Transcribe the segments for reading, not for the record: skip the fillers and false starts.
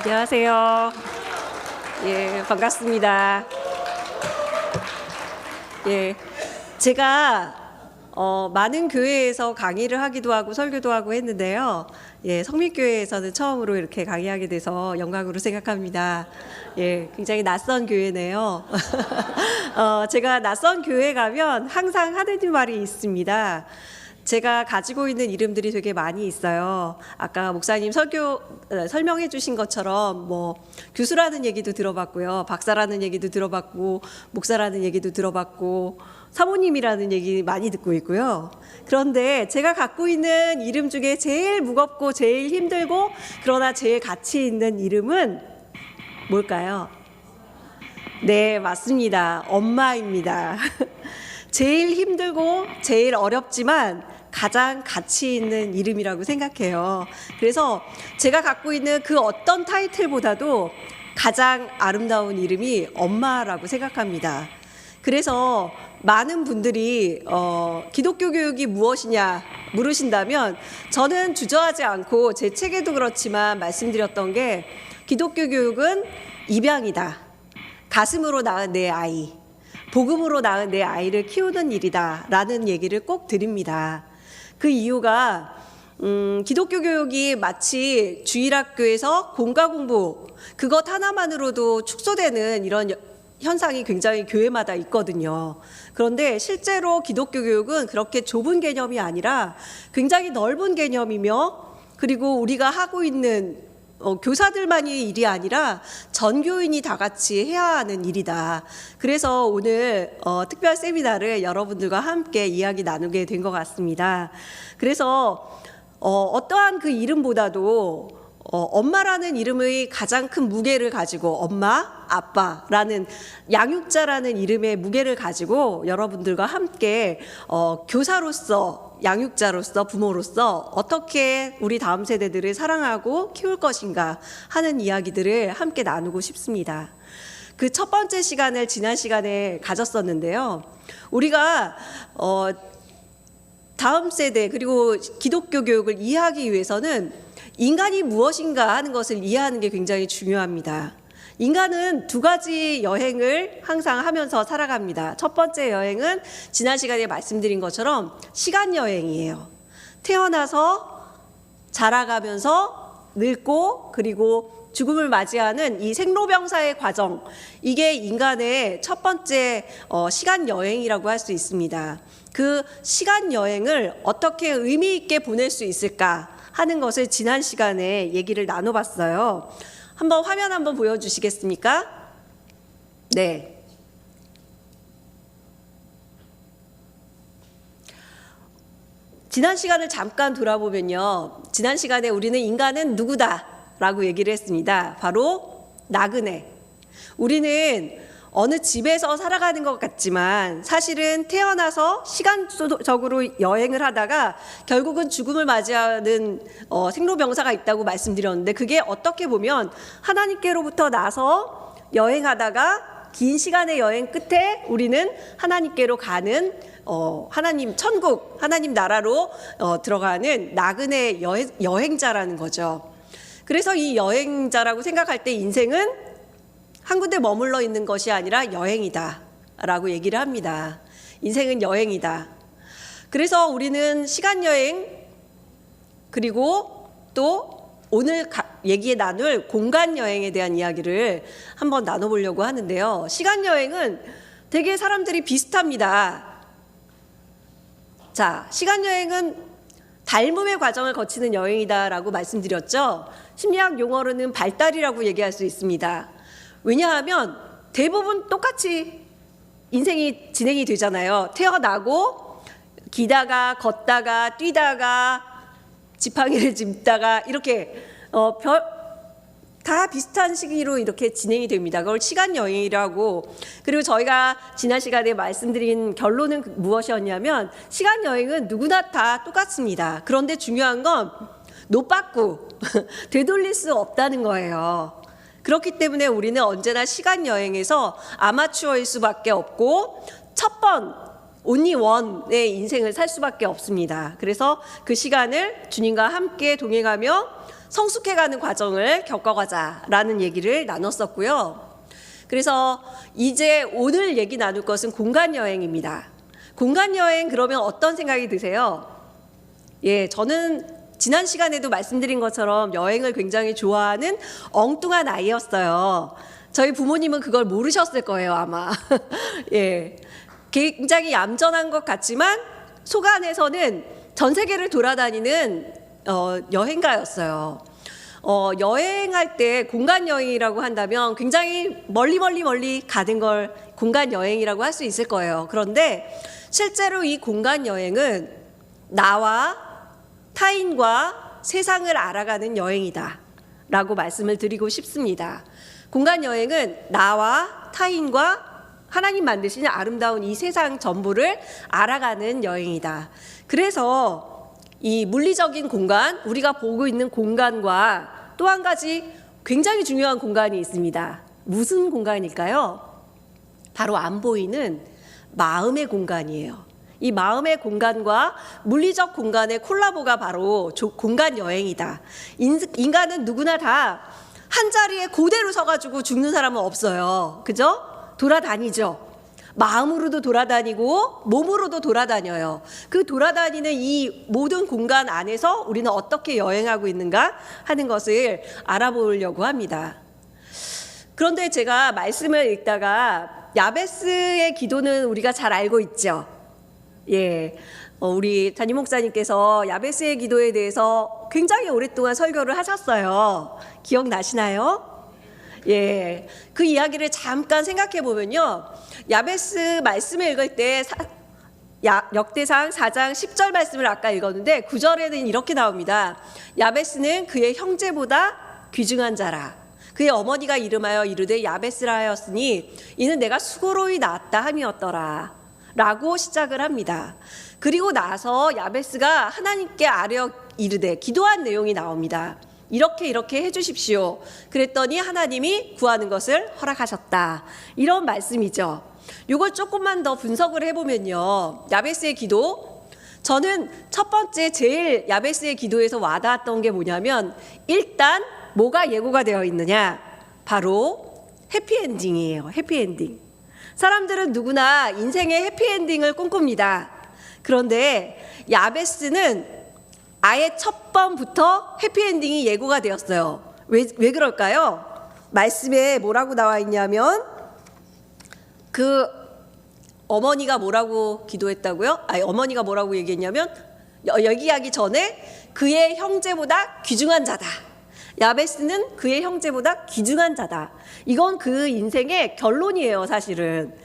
안녕하세요. 예, 반갑습니다. 예, 제가 많은 교회에서 강의를 하기도 하고 설교도 하고 했는데요. 예, 성민교회에서는 처음으로 이렇게 강의하게 돼서 영광으로 생각합니다. 예, 굉장히 낯선 교회네요. 제가 낯선 교회 가면 항상 하는 말이 있습니다. 제가 가지고 있는 이름들이 되게 많이 있어요. 아까 목사님 설명해 주신 것처럼 뭐 교수라는 얘기도 들어봤고요. 박사라는 얘기도 들어봤고, 목사라는 얘기도 들어봤고, 사모님이라는 얘기 많이 듣고 있고요. 그런데 제가 갖고 있는 이름 중에 제일 무겁고 제일 힘들고 그러나 제일 가치 있는 이름은 뭘까요? 네, 맞습니다. 엄마입니다. 제일 힘들고 제일 어렵지만 가장 가치 있는 이름이라고 생각해요. 그래서 제가 갖고 있는 그 어떤 타이틀보다도 가장 아름다운 이름이 엄마라고 생각합니다. 그래서 많은 분들이 기독교 교육이 무엇이냐 물으신다면 저는 주저하지 않고 제 책에도 그렇지만 말씀드렸던 게 기독교 교육은 입양이다. 가슴으로 낳은 내 아이, 복음으로 낳은 내 아이를 키우는 일이다 라는 얘기를 꼭 드립니다. 그 이유가 기독교 교육이 마치 주일학교에서 공과 공부 그것 하나만으로도 축소되는 이런 현상이 굉장히 교회마다 있거든요. 그런데 실제로 기독교 교육은 그렇게 좁은 개념이 아니라 굉장히 넓은 개념이며 그리고 우리가 하고 있는 교사들만의 일이 아니라 전 교인이 다 같이 해야 하는 일이다. 그래서 오늘 특별 세미나를 여러분들과 함께 이야기 나누게 된 것 같습니다. 그래서 어떠한 그 이름보다도 엄마라는 이름의 가장 큰 무게를 가지고 엄마, 아빠라는 양육자라는 이름의 무게를 가지고 여러분들과 함께 교사로서 양육자로서 부모로서 어떻게 우리 다음 세대들을 사랑하고 키울 것인가 하는 이야기들을 함께 나누고 싶습니다. 그 첫 번째 시간을 지난 시간에 가졌었는데요. 우리가 다음 세대 그리고 기독교 교육을 이해하기 위해서는 인간이 무엇인가 하는 것을 이해하는 게 굉장히 중요합니다. 인간은 두 가지 여행을 항상 하면서 살아갑니다. 첫 번째 여행은 지난 시간에 말씀드린 것처럼 시간 여행이에요. 태어나서 자라가면서 늙고 그리고 죽음을 맞이하는 이 생로병사의 과정, 이게 인간의 첫 번째 시간 여행이라고 할 수 있습니다. 그 시간 여행을 어떻게 의미 있게 보낼 수 있을까 하는 것을 지난 시간에 얘기를 나눠봤어요. 한번 화면 한번 보여주시겠습니까? 네. 지난 시간을 잠깐 돌아보면요. 지난 시간에 우리는 인간은 누구다라고 얘기를 했습니다. 바로 나그네. 우리는 어느 집에서 살아가는 것 같지만 사실은 태어나서 시간적으로 여행을 하다가 결국은 죽음을 맞이하는 생로병사가 있다고 말씀드렸는데 그게 어떻게 보면 하나님께로부터 나서 여행하다가 긴 시간의 여행 끝에 우리는 하나님께로 가는 하나님 천국, 하나님 나라로 들어가는 나그네 여행자라는 거죠. 그래서 이 여행자라고 생각할 때 인생은 한 군데 머물러 있는 것이 아니라 여행이다 라고 얘기를 합니다. 인생은 여행이다. 그래서 우리는 시간여행 그리고 또 오늘 얘기에 나눌 공간여행에 대한 이야기를 한번 나눠보려고 하는데요. 시간여행은 되게 사람들이 비슷합니다. 자, 시간여행은 닮음의 과정을 거치는 여행이다라고 말씀드렸죠. 심리학 용어로는 발달이라고 얘기할 수 있습니다. 왜냐하면 대부분 똑같이 인생이 진행이 되잖아요. 태어나고 기다가 걷다가 뛰다가 지팡이를 짚다가 이렇게 다 비슷한 시기로 이렇게 진행이 됩니다. 그걸 시간 여행이라고. 그리고 저희가 지난 시간에 말씀드린 결론은 무엇이었냐면 시간 여행은 누구나 다 똑같습니다. 그런데 중요한 건 노빠꾸 되돌릴 수 없다는 거예요. 그렇기 때문에 우리는 언제나 시간 여행에서 아마추어일 수밖에 없고 첫 번, only one의 인생을 살 수밖에 없습니다. 그래서 그 시간을 주님과 함께 동행하며 성숙해가는 과정을 겪어가자라는 얘기를 나눴었고요. 그래서 이제 오늘 얘기 나눌 것은 공간 여행입니다. 공간 여행 그러면 어떤 생각이 드세요? 예, 저는 지난 시간에도 말씀드린 것처럼 여행을 굉장히 좋아하는 엉뚱한 아이였어요. 저희 부모님은 그걸 모르셨을 거예요, 아마. 예, 굉장히 얌전한 것 같지만 속 안에서는 전 세계를 돌아다니는 여행가였어요. 여행할 때 공간 여행이라고 한다면 굉장히 멀리 가는 걸 공간 여행이라고 할 수 있을 거예요. 그런데 실제로 이 공간 여행은 나와 타인과 세상을 알아가는 여행이다 라고 말씀을 드리고 싶습니다. 공간 여행은 나와 타인과 하나님 만드신 아름다운 이 세상 전부를 알아가는 여행이다. 그래서 이 물리적인 공간, 우리가 보고 있는 공간과 또 한 가지 굉장히 중요한 공간이 있습니다. 무슨 공간일까요? 바로 안 보이는 마음의 공간이에요. 이 마음의 공간과 물리적 공간의 콜라보가 바로 공간 여행이다. 인간은 누구나 다 한 자리에 그대로 서가지고 죽는 사람은 없어요. 그죠? 돌아다니죠. 마음으로도 돌아다니고 몸으로도 돌아다녀요. 그 돌아다니는 이 모든 공간 안에서 우리는 어떻게 여행하고 있는가 하는 것을 알아보려고 합니다. 그런데 제가 말씀을 읽다가 야베스의 기도는 우리가 잘 알고 있죠. 예, 우리 담임 목사님께서 야베스의 기도에 대해서 굉장히 오랫동안 설교를 하셨어요. 기억나시나요? 예, 그 이야기를 잠깐 생각해 보면요, 야베스 말씀을 읽을 때 역대상 4장 10절 말씀을 아까 읽었는데 9절에는 이렇게 나옵니다. 야베스는 그의 형제보다 귀중한 자라. 그의 어머니가 이름하여 이르되 야베스라 하였으니 이는 내가 수고로이 낳았다 함이었더라 라고 시작을 합니다. 그리고 나서 야베스가 하나님께 아뢰어 이르되 기도한 내용이 나옵니다. 이렇게 해주십시오. 그랬더니 하나님이 구하는 것을 허락하셨다. 이런 말씀이죠. 이걸 조금만 더 분석을 해보면요, 야베스의 기도, 저는 첫 번째 제일 야베스의 기도에서 와닿았던 게 뭐냐면, 일단 뭐가 예고가 되어 있느냐, 바로 해피엔딩이에요. 해피엔딩. 사람들은 누구나 인생의 해피엔딩을 꿈꿉니다. 그런데 야베스는 아예 첫 번부터 해피엔딩이 예고가 되었어요. 왜 그럴까요? 말씀에 뭐라고 나와 있냐면, 그 어머니가 뭐라고 기도했다고요? 어머니가 뭐라고 얘기했냐면, 얘기하기 전에 그의 형제보다 귀중한 자다. 야베스는 그의 형제보다 귀중한 자다. 이건 그 인생의 결론이에요, 사실은.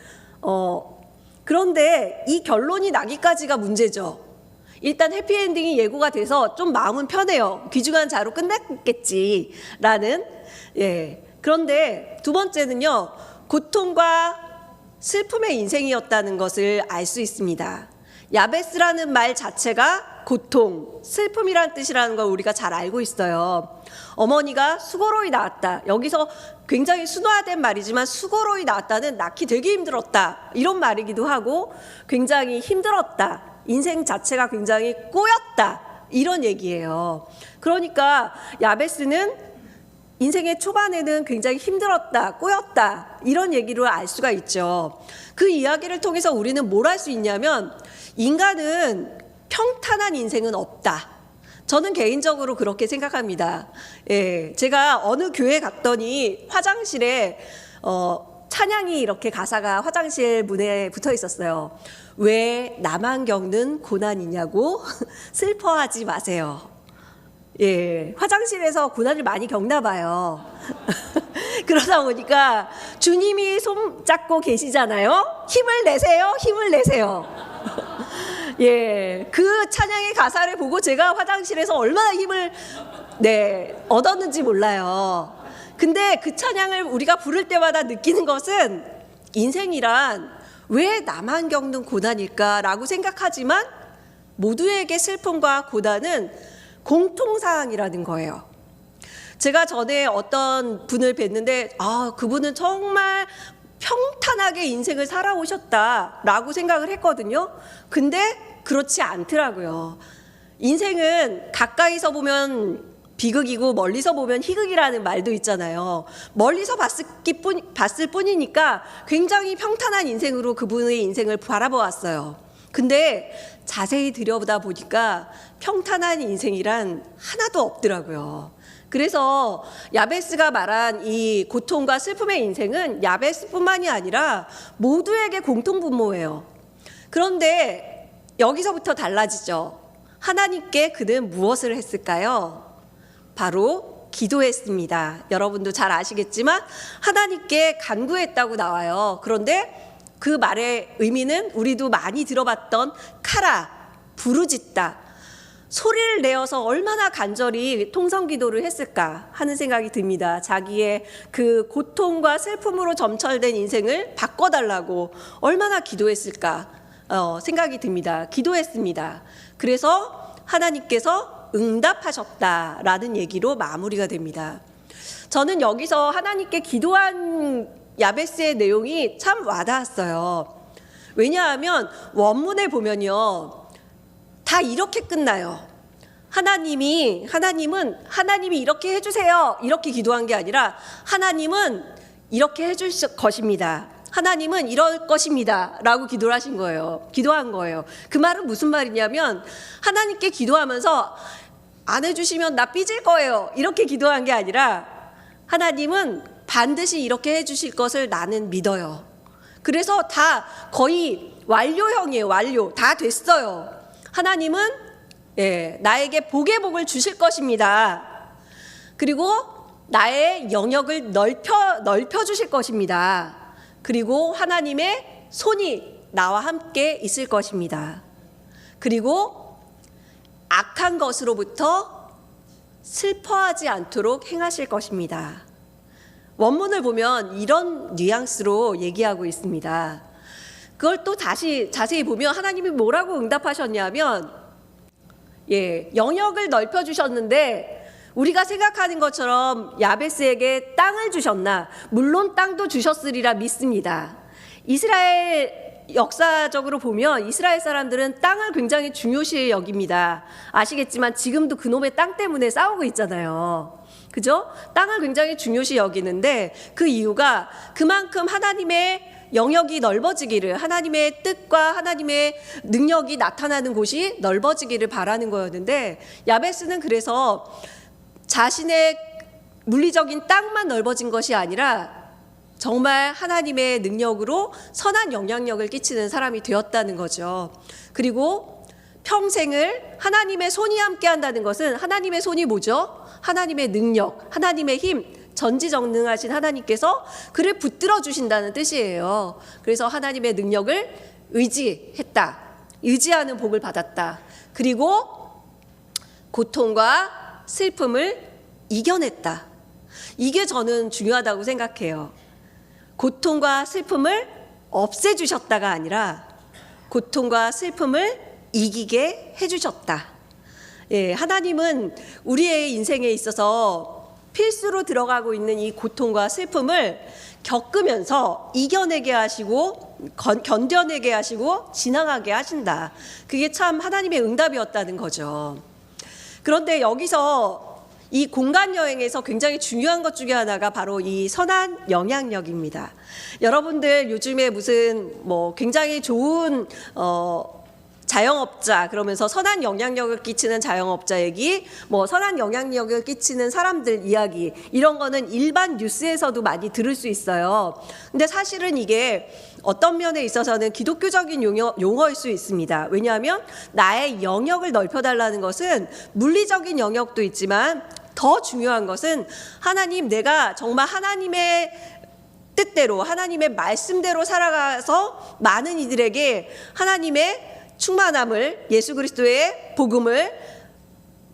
그런데 이 결론이 나기까지가 문제죠. 일단 해피엔딩이 예고가 돼서 좀 마음은 편해요. 귀중한 자로 끝났겠지라는. 예. 그런데 두 번째는요, 고통과 슬픔의 인생이었다는 것을 알 수 있습니다. 야베스라는 말 자체가 고통, 슬픔이란 뜻이라는 걸 우리가 잘 알고 있어요. 어머니가 수고로이 낳았다. 여기서 굉장히 순화된 말이지만 수고로이 낳았다는 낳기 되게 힘들었다, 이런 말이기도 하고, 굉장히 힘들었다, 인생 자체가 굉장히 꼬였다, 이런 얘기예요. 그러니까 야베스는 인생의 초반에는 굉장히 힘들었다, 꼬였다, 이런 얘기로 알 수가 있죠. 그 이야기를 통해서 우리는 뭘 할 수 있냐면, 인간은 평탄한 인생은 없다. 저는 개인적으로 그렇게 생각합니다. 예, 제가 어느 교회 갔더니 화장실에 찬양이 이렇게 가사가 화장실 문에 붙어 있었어요. 왜 나만 겪는 고난이냐고 슬퍼하지 마세요. 예, 화장실에서 고난을 많이 겪나 봐요. 그러다 보니까 주님이 손 잡고 계시잖아요. 힘을 내세요, 힘을 내세요. 예, 그 찬양의 가사를 보고 제가 화장실에서 얼마나 힘을 얻었는지 몰라요. 근데 그 찬양을 우리가 부를 때마다 느끼는 것은, 인생이란 왜 나만 겪는 고난일까라고 생각하지만 모두에게 슬픔과 고난은 공통사항이라는 거예요. 제가 전에 어떤 분을 뵀는데, 그분은 정말 평탄하게 인생을 살아오셨다라고 생각을 했거든요. 근데 그렇지 않더라고요. 인생은 가까이서 보면 비극이고 멀리서 보면 희극이라는 말도 있잖아요. 멀리서 봤을 뿐이니까 굉장히 평탄한 인생으로 그분의 인생을 바라보았어요. 근데 자세히 들여다 보니까 평탄한 인생이란 하나도 없더라고요. 그래서 야베스가 말한 이 고통과 슬픔의 인생은 야베스뿐만이 아니라 모두에게 공통분모예요. 그런데 여기서부터 달라지죠. 하나님께 그는 무엇을 했을까요? 바로 기도했습니다. 여러분도 잘 아시겠지만 하나님께 간구했다고 나와요. 그런데 그 말의 의미는 우리도 많이 들어봤던 카라, 부르짖다, 소리를 내어서 얼마나 간절히 통성기도를 했을까 하는 생각이 듭니다. 자기의 그 고통과 슬픔으로 점철된 인생을 바꿔달라고 얼마나 기도했을까 생각이 듭니다. 기도했습니다. 그래서 하나님께서 응답하셨다라는 얘기로 마무리가 됩니다. 저는 여기서 하나님께 기도한 야베스의 내용이 참 와닿았어요. 왜냐하면 원문에 보면요, 다 이렇게 끝나요. 하나님이 이렇게 해주세요 이렇게 기도한 게 아니라 하나님은 이렇게 해줄 것입니다. 하나님은 이럴 것입니다 라고 기도한 거예요. 그 말은 무슨 말이냐면 하나님께 기도하면서 안 해주시면 나 삐질 거예요 이렇게 기도한 게 아니라 하나님은 반드시 이렇게 해주실 것을 나는 믿어요. 그래서 다 거의 완료형이에요. 완료. 다 됐어요. 하나님은 나에게 복의 복을 주실 것입니다. 그리고 나의 영역을 넓혀 주실 것입니다. 그리고 하나님의 손이 나와 함께 있을 것입니다. 그리고 악한 것으로부터 슬퍼하지 않도록 행하실 것입니다. 원문을 보면 이런 뉘앙스로 얘기하고 있습니다. 그걸 또 다시 자세히 보면 하나님이 뭐라고 응답하셨냐면 영역을 넓혀주셨는데 우리가 생각하는 것처럼 야베스에게 땅을 주셨나? 물론 땅도 주셨으리라 믿습니다. 이스라엘 역사적으로 보면 이스라엘 사람들은 땅을 굉장히 중요시 여깁니다. 아시겠지만 지금도 그놈의 땅 때문에 싸우고 있잖아요. 그죠? 땅을 굉장히 중요시 여기는데 그 이유가 그만큼 하나님의 영역이 넓어지기를, 하나님의 뜻과 하나님의 능력이 나타나는 곳이 넓어지기를 바라는 거였는데 야베스는 그래서 자신의 물리적인 땅만 넓어진 것이 아니라 정말 하나님의 능력으로 선한 영향력을 끼치는 사람이 되었다는 거죠. 그리고 평생을 하나님의 손이 함께 한다는 것은 하나님의 손이 뭐죠? 하나님의 능력, 하나님의 힘, 전지전능하신 하나님께서 그를 붙들어 주신다는 뜻이에요. 그래서 하나님의 능력을 의지했다. 의지하는 복을 받았다. 그리고 고통과 슬픔을 이겨냈다. 이게 저는 중요하다고 생각해요. 고통과 슬픔을 없애주셨다가 아니라 고통과 슬픔을 이기게 해주셨다. 하나님은 우리의 인생에 있어서 필수로 들어가고 있는 이 고통과 슬픔을 겪으면서 이겨내게 하시고 견뎌내게 하시고 지나가게 하신다. 그게 참 하나님의 응답이었다는 거죠. 그런데 여기서 이 공간 여행에서 굉장히 중요한 것 중에 하나가 바로 이 선한 영향력입니다. 여러분들 요즘에 무슨 굉장히 좋은 자영업자 그러면서 선한 영향력을 끼치는 자영업자 얘기, 선한 영향력을 끼치는 사람들 이야기 이런 거는 일반 뉴스에서도 많이 들을 수 있어요. 근데 사실은 이게 어떤 면에 있어서는 기독교적인 용어일 수 있습니다. 왜냐하면 나의 영역을 넓혀달라는 것은 물리적인 영역도 있지만 더 중요한 것은 하나님, 내가 정말 하나님의 뜻대로 하나님의 말씀대로 살아가서 많은 이들에게 하나님의 충만함을, 예수 그리스도의 복음을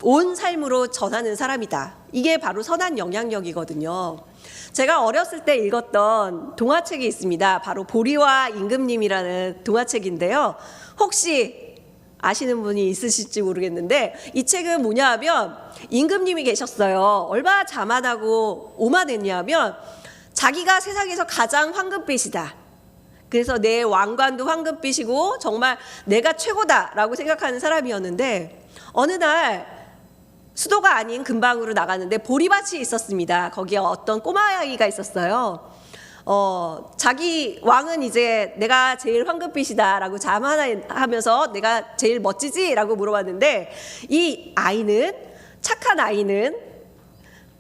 온 삶으로 전하는 사람이다. 이게 바로 선한 영향력이거든요. 제가 어렸을 때 읽었던 동화책이 있습니다. 바로 보리와 임금님이라는 동화책인데요. 혹시 아시는 분이 있으실지 모르겠는데 이 책은 뭐냐 하면 임금님이 계셨어요. 얼마나 자만하고 오만했냐면 자기가 세상에서 가장 황금빛이다. 그래서 내 왕관도 황금빛이고 정말 내가 최고다라고 생각하는 사람이었는데 어느 날 수도가 아닌 근방으로 나갔는데 보리밭이 있었습니다. 거기에 어떤 꼬마아이가 있었어요. 자기 왕은 이제 내가 제일 황금빛이다라고 자만하면서 내가 제일 멋지지라고 물어봤는데, 이 아이는, 착한 아이는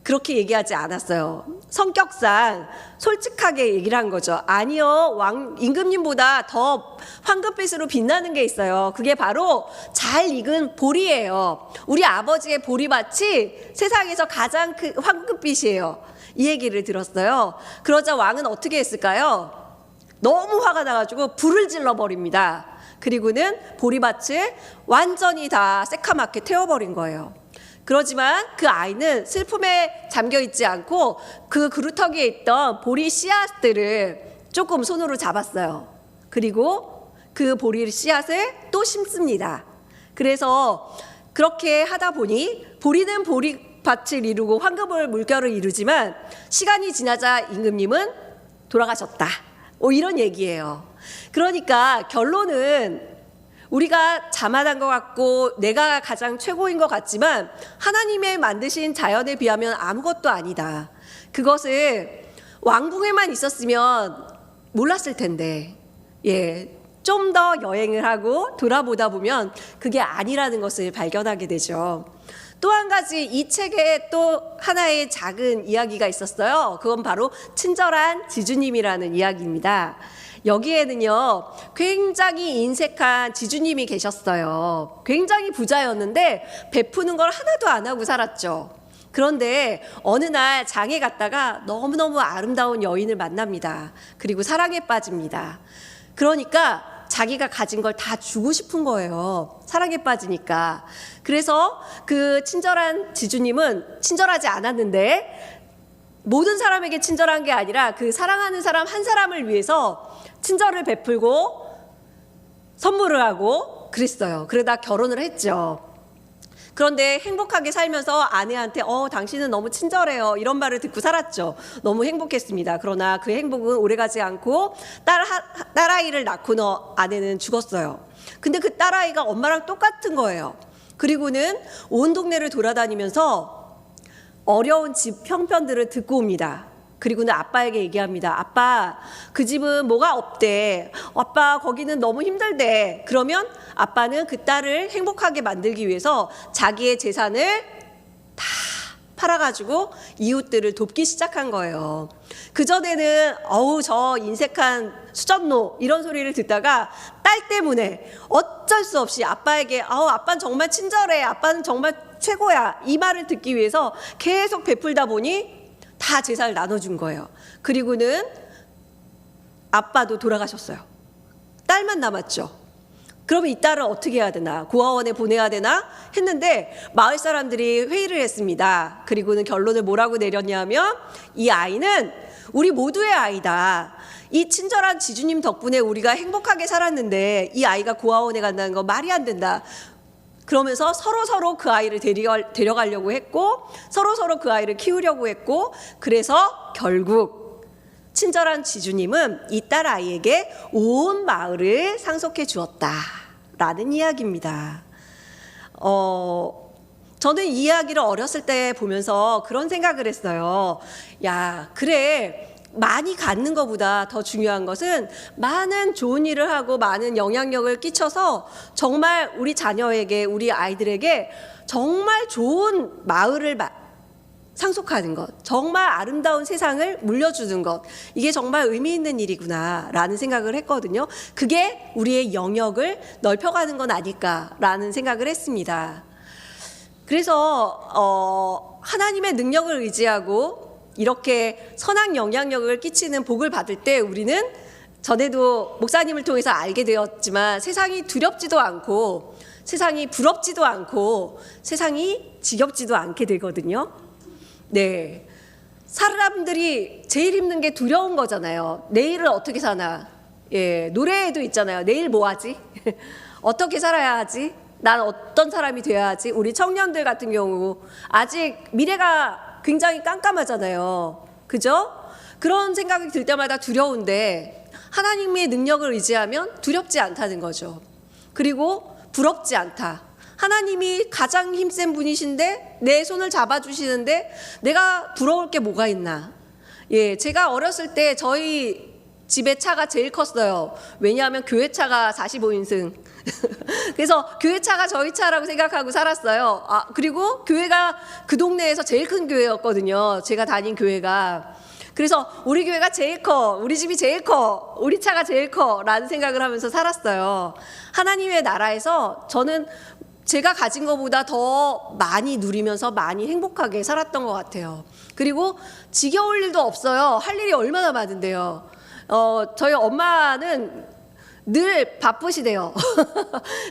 그렇게 얘기하지 않았어요. 성격상 솔직하게 얘기를 한 거죠. 아니요, 왕 임금님보다 더 황금빛으로 빛나는 게 있어요. 그게 바로 잘 익은 보리예요. 우리 아버지의 보리밭이 세상에서 가장 큰 황금빛이에요. 이 얘기를 들었어요. 그러자 왕은 어떻게 했을까요? 너무 화가 나가지고 불을 질러버립니다. 그리고는 보리밭을 완전히 다 새카맣게 태워버린 거예요. 그러지만 그 아이는 슬픔에 잠겨 있지 않고 그 그루터기에 있던 보리 씨앗들을 조금 손으로 잡았어요. 그리고 그 보리 씨앗을 또 심습니다. 그래서 그렇게 하다 보니 보리는 보리밭을 이루고 황금을 물결을 이루지만 시간이 지나자 임금님은 돌아가셨다. 이런 얘기예요. 그러니까 결론은 우리가 자만한 것 같고 내가 가장 최고인 것 같지만 하나님의 만드신 자연에 비하면 아무것도 아니다. 그것을 왕궁에만 있었으면 몰랐을 텐데, 좀 더 여행을 하고 돌아보다 보면 그게 아니라는 것을 발견하게 되죠. 또 한 가지 이 책에 또 하나의 작은 이야기가 있었어요. 그건 바로 친절한 지주님이라는 이야기입니다. 여기에는요, 굉장히 인색한 지주님이 계셨어요. 굉장히 부자였는데 베푸는 걸 하나도 안 하고 살았죠. 그런데 어느 날 장에 갔다가 너무너무 아름다운 여인을 만납니다. 그리고 사랑에 빠집니다. 그러니까 자기가 가진 걸 다 주고 싶은 거예요. 사랑에 빠지니까. 그래서 그 친절한 지주님은 친절하지 않았는데, 모든 사람에게 친절한 게 아니라 그 사랑하는 사람 한 사람을 위해서 친절을 베풀고 선물을 하고 그랬어요. 그러다 결혼을 했죠. 그런데 행복하게 살면서 아내한테 당신은 너무 친절해요, 이런 말을 듣고 살았죠. 너무 행복했습니다. 그러나 그 행복은 오래가지 않고 딸아이를 낳고 아내는 죽었어요. 근데 그 딸아이가 엄마랑 똑같은 거예요. 그리고는 온 동네를 돌아다니면서 어려운 집 형편들을 듣고 옵니다. 그리고는 아빠에게 얘기합니다. 아빠, 그 집은 뭐가 없대. 아빠, 거기는 너무 힘들대. 그러면 아빠는 그 딸을 행복하게 만들기 위해서 자기의 재산을 다 팔아가지고 이웃들을 돕기 시작한 거예요. 그전에는 저 인색한 수전노 이런 소리를 듣다가 딸 때문에 어쩔 수 없이 아빠에게 아빠는 정말 친절해, 아빠는 정말 최고야, 이 말을 듣기 위해서 계속 베풀다 보니 다 재산을 나눠준 거예요. 그리고는 아빠도 돌아가셨어요. 딸만 남았죠. 그러면 이 딸을 어떻게 해야 되나, 고아원에 보내야 되나 했는데 마을 사람들이 회의를 했습니다. 그리고는 결론을 뭐라고 내렸냐면, 이 아이는 우리 모두의 아이다. 이 친절한 지주님 덕분에 우리가 행복하게 살았는데 이 아이가 고아원에 간다는 거 말이 안 된다. 그러면서 서로 그 아이를 데려가려고 했고 서로 그 아이를 키우려고 했고, 그래서 결국 친절한 지주님은 이 딸 아이에게 온 마을을 상속해 주었다라는 이야기입니다. 저는 이 이야기를 어렸을 때 보면서 그런 생각을 했어요. 야, 그래, 많이 갖는 것보다 더 중요한 것은 많은 좋은 일을 하고 많은 영향력을 끼쳐서 정말 우리 자녀에게, 우리 아이들에게 정말 좋은 마을을 상속하는 것, 정말 아름다운 세상을 물려주는 것, 이게 정말 의미 있는 일이구나라는 생각을 했거든요. 그게 우리의 영역을 넓혀가는 건 아닐까라는 생각을 했습니다. 그래서 하나님의 능력을 의지하고 이렇게 선한 영향력을 끼치는 복을 받을 때 우리는, 전에도 목사님을 통해서 알게 되었지만, 세상이 두렵지도 않고 세상이 부럽지도 않고 세상이 지겹지도 않게 되거든요. 네, 사람들이 제일 힘든 게 두려운 거잖아요. 내일을 어떻게 사나. 노래에도 있잖아요. 내일 뭐 하지? 어떻게 살아야 하지? 난 어떤 사람이 되어야 하지? 우리 청년들 같은 경우 아직 미래가 굉장히 깜깜하잖아요. 그죠? 그런 생각이 들 때마다 두려운데 하나님의 능력을 의지하면 두렵지 않다는 거죠. 그리고 부럽지 않다. 하나님이 가장 힘센 분이신데 내 손을 잡아주시는데 내가 부러울 게 뭐가 있나. 예, 제가 어렸을 때 저희 집에 차가 제일 컸어요. 왜냐하면 교회 차가 45인승. 그래서 교회 차가 저희 차라고 생각하고 살았어요. 그리고 교회가 그 동네에서 제일 큰 교회였거든요. 제가 다닌 교회가. 그래서 우리 교회가 제일 커, 우리 집이 제일 커, 우리 차가 제일 커라는 생각을 하면서 살았어요. 하나님의 나라에서 저는 제가 가진 것보다 더 많이 누리면서 많이 행복하게 살았던 것 같아요. 그리고 지겨울 일도 없어요. 할 일이 얼마나 많은데요. 저희 엄마는 늘 바쁘시대요.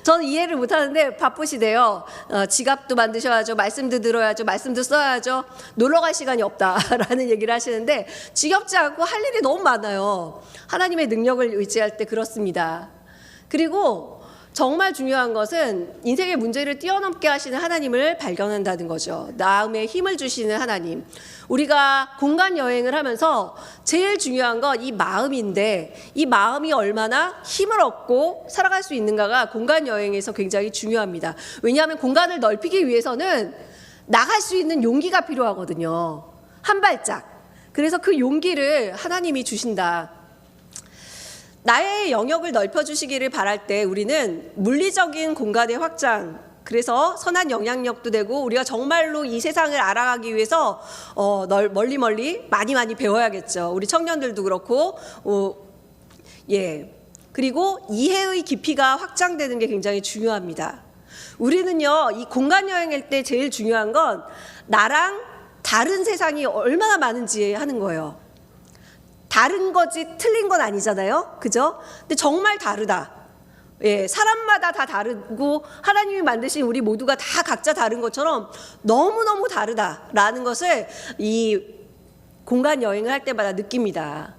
저는 이해를 못하는데 바쁘시대요. 지갑도 만드셔야죠. 말씀도 들어야죠. 말씀도 써야죠. 놀러 갈 시간이 없다라는 얘기를 하시는데 지겹지 않고 할 일이 너무 많아요. 하나님의 능력을 의지할 때 그렇습니다. 그리고 정말 중요한 것은 인생의 문제를 뛰어넘게 하시는 하나님을 발견한다는 거죠. 마음에 힘을 주시는 하나님. 우리가 공간 여행을 하면서 제일 중요한 건 이 마음인데 이 마음이 얼마나 힘을 얻고 살아갈 수 있는가가 공간 여행에서 굉장히 중요합니다. 왜냐하면 공간을 넓히기 위해서는 나갈 수 있는 용기가 필요하거든요. 한 발짝. 그래서 그 용기를 하나님이 주신다. 나의 영역을 넓혀주시기를 바랄 때 우리는 물리적인 공간의 확장, 그래서 선한 영향력도 되고 우리가 정말로 이 세상을 알아가기 위해서 멀리 많이 배워야겠죠. 우리 청년들도 그렇고 그리고 이해의 깊이가 확장되는 게 굉장히 중요합니다. 우리는요, 이 공간 여행할 때 제일 중요한 건 나랑 다른 세상이 얼마나 많은지 하는 거예요. 다른 거지 틀린 건 아니잖아요. 그죠? 근데 정말 다르다. 예, 사람마다 다 다르고 하나님이 만드신 우리 모두가 다 각자 다른 것처럼 너무너무 다르다라는 것을 이 공간 여행을 할 때마다 느낍니다.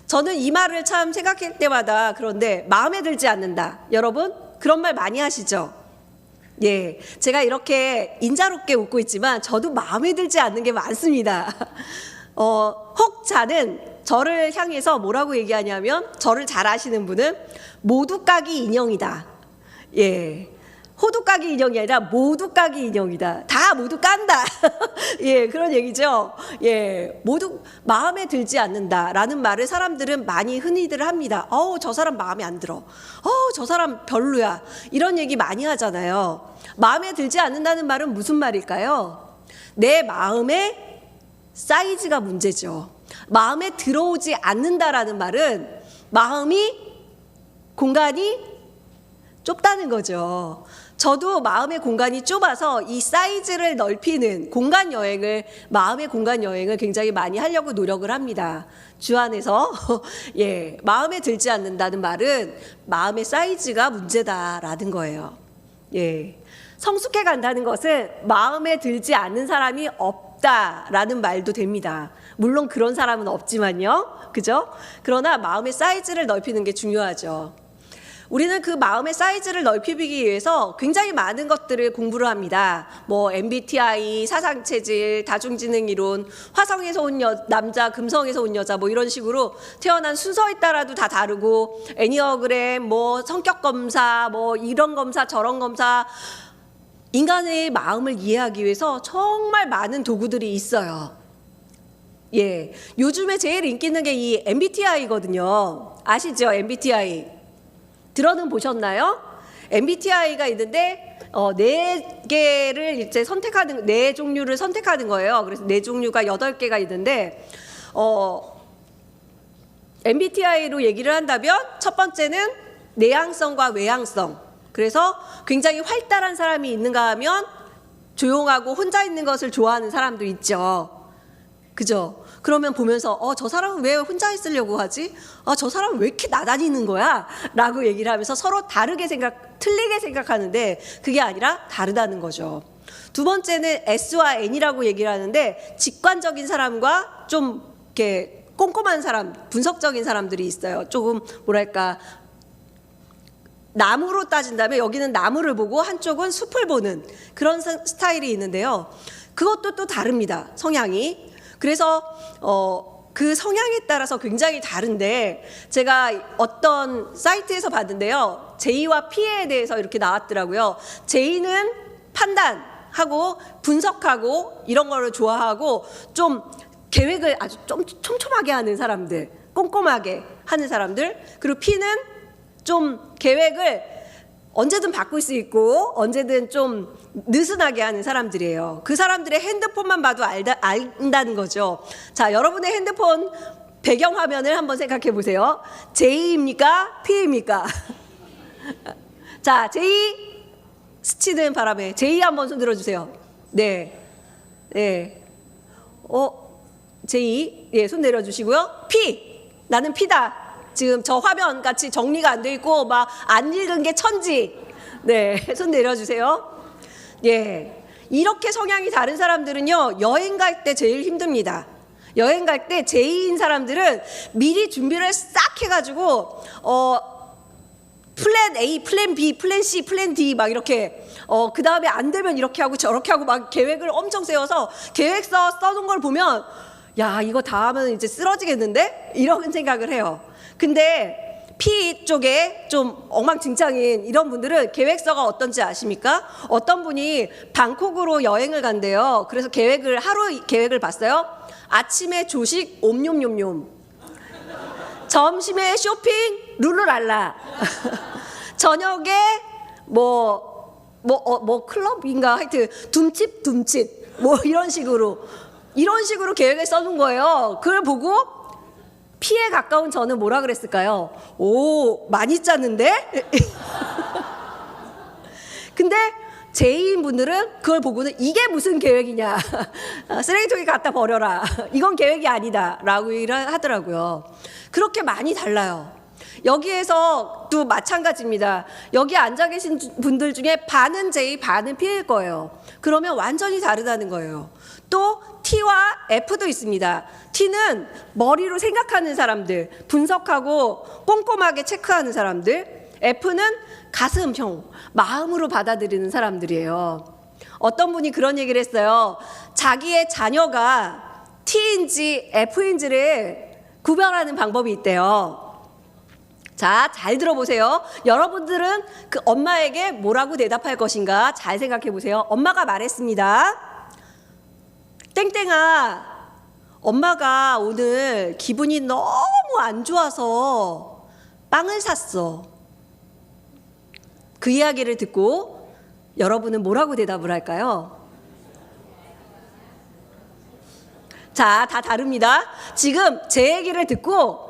저는 이 말을 참 생각할 때마다 그런데 마음에 들지 않는다. 여러분 그런 말 많이 하시죠? 예, 제가 이렇게 인자롭게 웃고 있지만 저도 마음에 들지 않는 게 많습니다. 혹자는 저를 향해서 뭐라고 얘기하냐면 저를 잘 아시는 분은 모두 까기 인형이다. 예, 호두 까기 인형이 아니라 모두 까기 인형이다. 다 모두 깐다. 예, 그런 얘기죠. 예, 모두 마음에 들지 않는다라는 말을 사람들은 많이 흔히들 합니다. 저 사람 마음에 안 들어. 저 사람 별로야. 이런 얘기 많이 하잖아요. 마음에 들지 않는다는 말은 무슨 말일까요? 내 마음의 사이즈가 문제죠. 마음에 들어오지 않는다라는 말은 공간이 좁다는 거죠. 저도 마음의 공간이 좁아서 이 사이즈를 넓히는 마음의 공간 여행을 굉장히 많이 하려고 노력을 합니다. 주 안에서 예, 마음에 들지 않는다는 말은 마음의 사이즈가 문제다라는 거예요. 예, 성숙해 간다는 것은 마음에 들지 않는 사람이 없다라는 말도 됩니다. 물론 그런 사람은 없지만요. 그죠? 그러나 마음의 사이즈를 넓히는 게 중요하죠. 우리는 그 마음의 사이즈를 넓히기 위해서 굉장히 많은 것들을 공부를 합니다. MBTI, 사상체질, 다중지능이론, 화성에서 온 남자, 금성에서 온 여자 이런 식으로 태어난 순서에 따라도 다 다르고 애니어그램, 성격검사, 이런 검사, 저런 검사 인간의 마음을 이해하기 위해서 정말 많은 도구들이 있어요. 예, 요즘에 제일 인기 있는 게 이 MBTI거든요. 아시죠? MBTI. 들어는 보셨나요? MBTI가 있는데 네 개를 이제 네 종류를 선택하는 거예요. 그래서 네 종류가 8개가 있는데 MBTI로 얘기를 한다면 첫 번째는 내향성과 외향성. 그래서 굉장히 활달한 사람이 있는가 하면 조용하고 혼자 있는 것을 좋아하는 사람도 있죠. 그죠? 그러면 보면서 저 사람은 왜 혼자 있으려고 하지? 저 사람은 왜 이렇게 나다니는 거야? 라고 얘기를 하면서 서로 틀리게 생각하는데 그게 아니라 다르다는 거죠. 두 번째는 S와 N이라고 얘기를 하는데 직관적인 사람과 좀 이렇게 꼼꼼한 사람, 분석적인 사람들이 있어요. 조금 나무로 따진다면 여기는 나무를 보고 한쪽은 숲을 보는 그런 스타일이 있는데요. 그것도 또 다릅니다. 성향이. 그래서 그 성향에 따라서 굉장히 다른데 제가 어떤 사이트에서 봤는데요. J와 P에 대해서 이렇게 나왔더라고요. J는 판단하고 분석하고 이런 거를 좋아하고 좀 계획을 아주 좀 촘촘하게 하는 사람들, 꼼꼼하게 하는 사람들. 그리고 P는 좀 계획을 언제든 바꿀 수 있고 언제든 좀 느슨하게 하는 사람들이에요. 그 사람들의 핸드폰만 봐도 안다는 거죠. 자, 여러분의 핸드폰 배경화면을 한번 생각해 보세요. J입니까? P입니까? 자, J, 스치는 바람에 J 한번 손 들어주세요. 네, 네. J, 예, 손 내려주시고요. P, 나는 P다. 지금 저 화면 같이 정리가 안 돼 있고 막 안 읽은 게 천지. 네, 손 내려주세요. 예, 이렇게 성향이 다른 사람들은요, 여행 갈 때 제일 힘듭니다. 여행 갈 때 J인 사람들은 미리 준비를 싹 해가지고 플랜 A, 플랜 B, 플랜 C, 플랜 D 막 이렇게 그 다음에 안 되면 이렇게 하고 저렇게 하고 막 계획을 엄청 세워서 계획서 써둔 걸 보면 야, 이거 다 하면 이제 쓰러지겠는데? 이런 생각을 해요. 근데 P 쪽에 좀 엉망진창인 이런 분들은 계획서가 어떤지 아십니까? 어떤 분이 방콕으로 여행을 간대요. 그래서 하루 계획을 봤어요. 아침에 조식 옴뇸뇸뇸, 점심에 쇼핑 룰루랄라, 저녁에 클럽인가 하여튼 둠칫 뭐 이런 식으로 계획을 써놓은 거예요. 그걸 보고 P에 가까운 저는 뭐라 그랬을까요? 오, 많이 짰는데? 근데 J인 분들은 그걸 보고는 이게 무슨 계획이냐. 쓰레기통에 갖다 버려라. 이건 계획이 아니다. 라고 하더라고요. 그렇게 많이 달라요. 여기에서 또 마찬가지입니다. 여기 앉아 계신 분들 중에 반은 J, 반은 P일 거예요. 그러면 완전히 다르다는 거예요. 또 T와 F도 있습니다. T는 머리로 생각하는 사람들, 분석하고 꼼꼼하게 체크하는 사람들. F는 가슴형, 마음으로 받아들이는 사람들이에요. 어떤 분이 그런 얘기를 했어요. 자기의 자녀가 T인지 F인지를 구별하는 방법이 있대요. 자, 잘 들어보세요. 여러분들은 그 엄마에게 뭐라고 대답할 것인가 잘 생각해 보세요. 엄마가 말했습니다. 땡땡아, 엄마가 오늘 기분이 너무 안 좋아서 빵을 샀어. 그 이야기를 듣고 여러분은 뭐라고 대답을 할까요? 자, 다 다릅니다. 지금 제 얘기를 듣고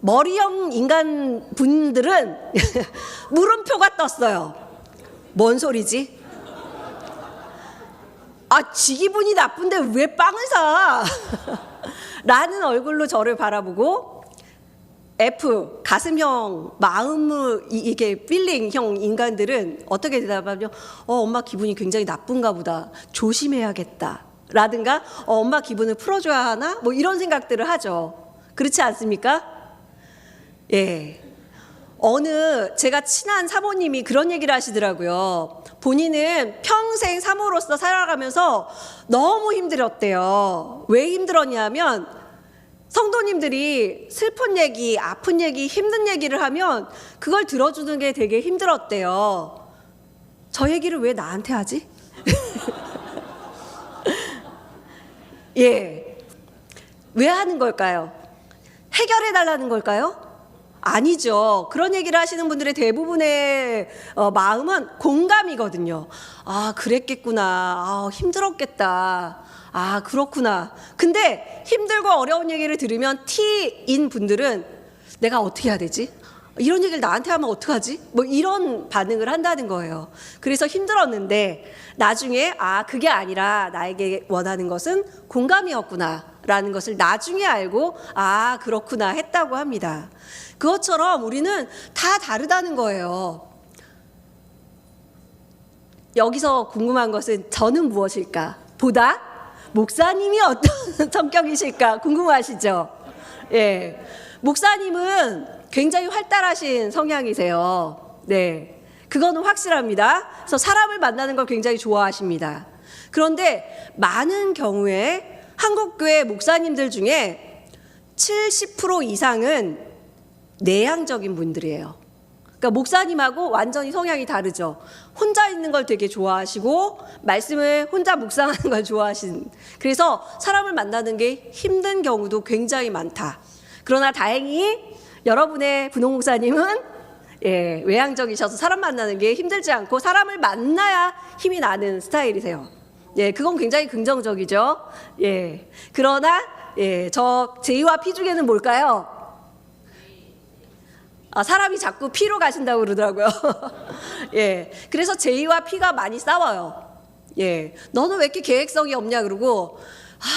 머리형 인간 분들은 물음표가 떴어요. 뭔 소리지? 지 기분이 나쁜데 왜 빵을 사? 라는 얼굴로 저를 바라보고 F, 가슴형, 마음을 이게 필링형 인간들은 어떻게 대답하냐면 엄마 기분이 굉장히 나쁜가 보다. 조심해야겠다. 라든가 엄마 기분을 풀어줘야 하나? 뭐 이런 생각들을 하죠. 그렇지 않습니까? 예. 제가 친한 사모님이 그런 얘기를 하시더라고요. 본인은 평생 사모로서 살아가면서 너무 힘들었대요. 왜 힘들었냐면 성도님들이 슬픈 얘기, 아픈 얘기, 힘든 얘기를 하면 그걸 들어주는 게 되게 힘들었대요. 저 얘기를 왜 나한테 하지? 예. 왜 하는 걸까요? 해결해 달라는 걸까요? 아니죠. 그런 얘기를 하시는 분들의 대부분의 마음은 공감이거든요. 그랬겠구나. 힘들었겠다. 그렇구나. 근데 힘들고 어려운 얘기를 들으면 T인 분들은 내가 어떻게 해야 되지? 이런 얘기를 나한테 하면 어떡하지? 뭐 이런 반응을 한다는 거예요. 그래서 힘들었는데 나중에 그게 아니라 나에게 원하는 것은 공감이었구나 라는 것을 나중에 알고 그렇구나 했다고 합니다. 그것처럼 우리는 다 다르다는 거예요. 여기서 궁금한 것은 저는 무엇일까? 보다 목사님이 어떤 성격이실까 궁금하시죠? 예, 목사님은 굉장히 활달하신 성향이세요. 네, 그거는 확실합니다. 그래서 사람을 만나는 걸 굉장히 좋아하십니다. 그런데 많은 경우에 한국교회 목사님들 중에 70% 이상은 내향적인 분들이에요. 그러니까 목사님하고 완전히 성향이 다르죠. 혼자 있는 걸 되게 좋아하시고 말씀을 혼자 묵상하는 걸 좋아하시는, 그래서 사람을 만나는 게 힘든 경우도 굉장히 많다. 그러나 다행히 여러분의 분홍 목사님은 외향적이셔서 사람 만나는 게 힘들지 않고 사람을 만나야 힘이 나는 스타일이세요. 그건 굉장히 긍정적이죠. 그러나 저 J와 P 중에는 뭘까요? 사람이 자꾸 P로 가신다고 그러더라고요. 그래서 J와 P가 많이 싸워요. 너는 왜 이렇게 계획성이 없냐 그러고,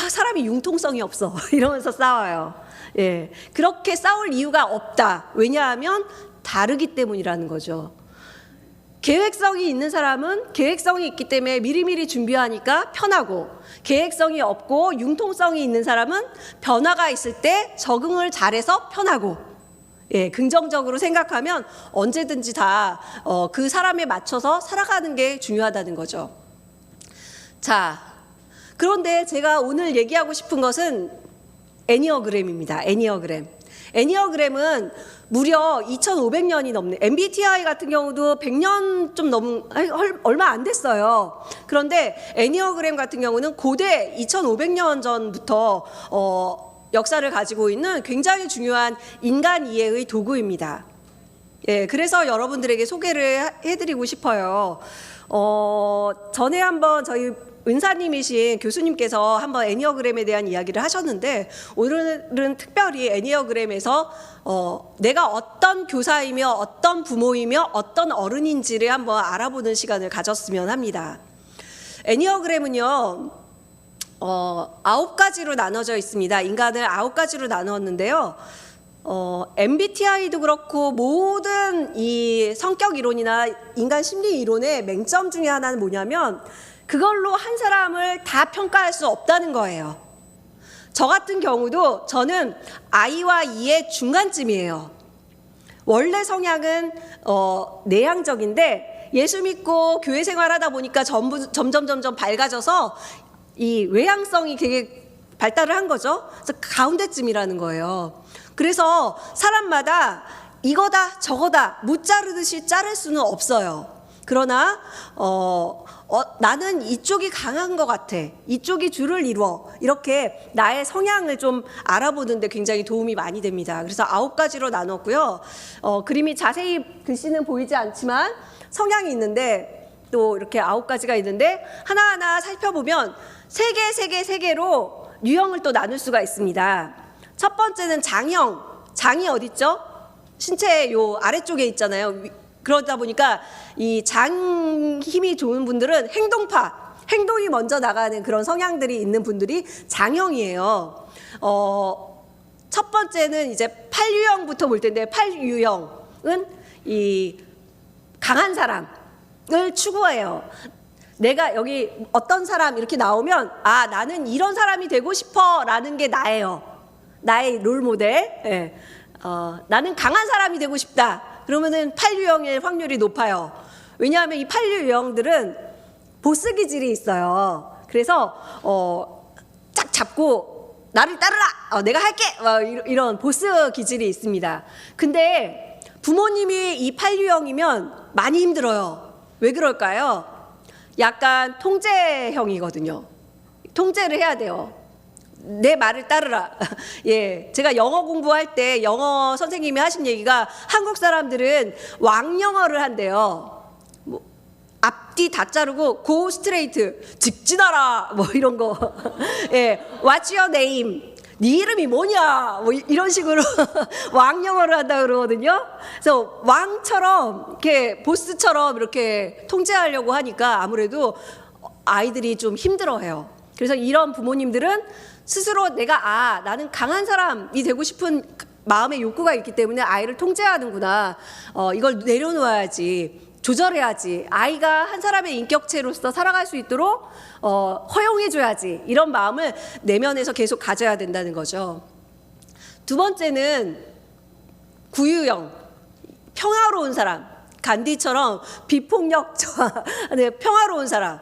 사람이 융통성이 없어 이러면서 싸워요. 그렇게 싸울 이유가 없다. 왜냐하면 다르기 때문이라는 거죠. 계획성이 있는 사람은 계획성이 있기 때문에 미리미리 준비하니까 편하고, 계획성이 없고 융통성이 있는 사람은 변화가 있을 때 적응을 잘해서 편하고, 긍정적으로 생각하면 언제든지 다 그 사람에 맞춰서 살아가는 게 중요하다는 거죠. 자, 그런데 제가 오늘 얘기하고 싶은 것은 애니어그램입니다. 애니어그램은 무려 2,500년이 넘는, MBTI 같은 경우도 100년 좀 얼마 안 됐어요. 그런데 애니어그램 같은 경우는 고대 2,500년 전부터 역사를 가지고 있는 굉장히 중요한 인간 이해의 도구입니다. 그래서 여러분들에게 소개를 해드리고 싶어요. 전에 한번 저희 은사님이신 교수님께서 한번 애니어그램에 대한 이야기를 하셨는데, 오늘은 특별히 애니어그램에서 내가 어떤 교사이며 어떤 부모이며 어떤 어른인지를 한번 알아보는 시간을 가졌으면 합니다. 애니어그램은요, 9가지로 나눠져 있습니다. 인간을 9가지로 나누었는데요. MBTI도 그렇고 모든 이 성격 이론이나 인간 심리 이론의 맹점 중에 하나는 뭐냐면, 그걸로 한 사람을 다 평가할 수 없다는 거예요. 저 같은 경우도 저는 I와 E의 중간쯤이에요. 원래 성향은 내향적인데 예수 믿고 교회 생활하다 보니까 점점 밝아져서 이 외향성이 되게 발달을 한 거죠. 그래서 가운데쯤이라는 거예요. 그래서 사람마다 이거다 저거다 못 자르듯이 자를 수는 없어요. 그러나 나는 이쪽이 강한 것 같아, 이쪽이 주를 이루어, 이렇게 나의 성향을 좀 알아보는데 굉장히 도움이 많이 됩니다. 그래서 9가지로 나눴고요. 그림이 자세히 글씨는 보이지 않지만 성향이 있는데, 또 이렇게 9가지가 있는데 하나하나 살펴보면 3개로 유형을 또 나눌 수가 있습니다. 첫 번째는 장형. 장이 어디 있죠? 신체 요 아래쪽에 있잖아요. 그러다 보니까 이 장 힘이 좋은 분들은 행동이 먼저 나가는 그런 성향들이 있는 분들이 장형이에요. 첫 번째는 이제 8유형부터 볼 텐데, 8유형은 이 강한 사람을 추구해요. 내가 여기 어떤 사람 이렇게 나오면 나는 이런 사람이 되고 싶어 라는 게 나예요. 나의 롤모델. 나는 강한 사람이 되고 싶다. 그러면은 8유형일 확률이 높아요. 왜냐하면 이 8유형들은 보스 기질이 있어요. 그래서 쫙 잡고 나를 따르라, 내가 할게, 이런 보스 기질이 있습니다. 근데 부모님이 이 8유형이면 많이 힘들어요. 왜 그럴까요? 약간 통제형이거든요. 통제를 해야 돼요. 내 말을 따르라. 제가 영어 공부할 때 영어 선생님이 하신 얘기가, 한국 사람들은 왕영어를 한대요. 앞뒤 다 자르고 go straight, 직진하라, 이런 거. What's your name? 네 이름이 뭐냐? 이런 식으로 왕영어를 한다 그러거든요. 그래서 왕처럼 이렇게 보스처럼 이렇게 통제하려고 하니까 아무래도 아이들이 좀 힘들어해요. 그래서 이런 부모님들은 스스로 내가 나는 강한 사람이 되고 싶은 마음의 욕구가 있기 때문에 아이를 통제하는구나, 이걸 내려놓아야지, 조절해야지, 아이가 한 사람의 인격체로서 살아갈 수 있도록 허용해줘야지, 이런 마음을 내면에서 계속 가져야 된다는 거죠. 두 번째는 구유형, 평화로운 사람, 간디처럼 비폭력 평화로운 사람.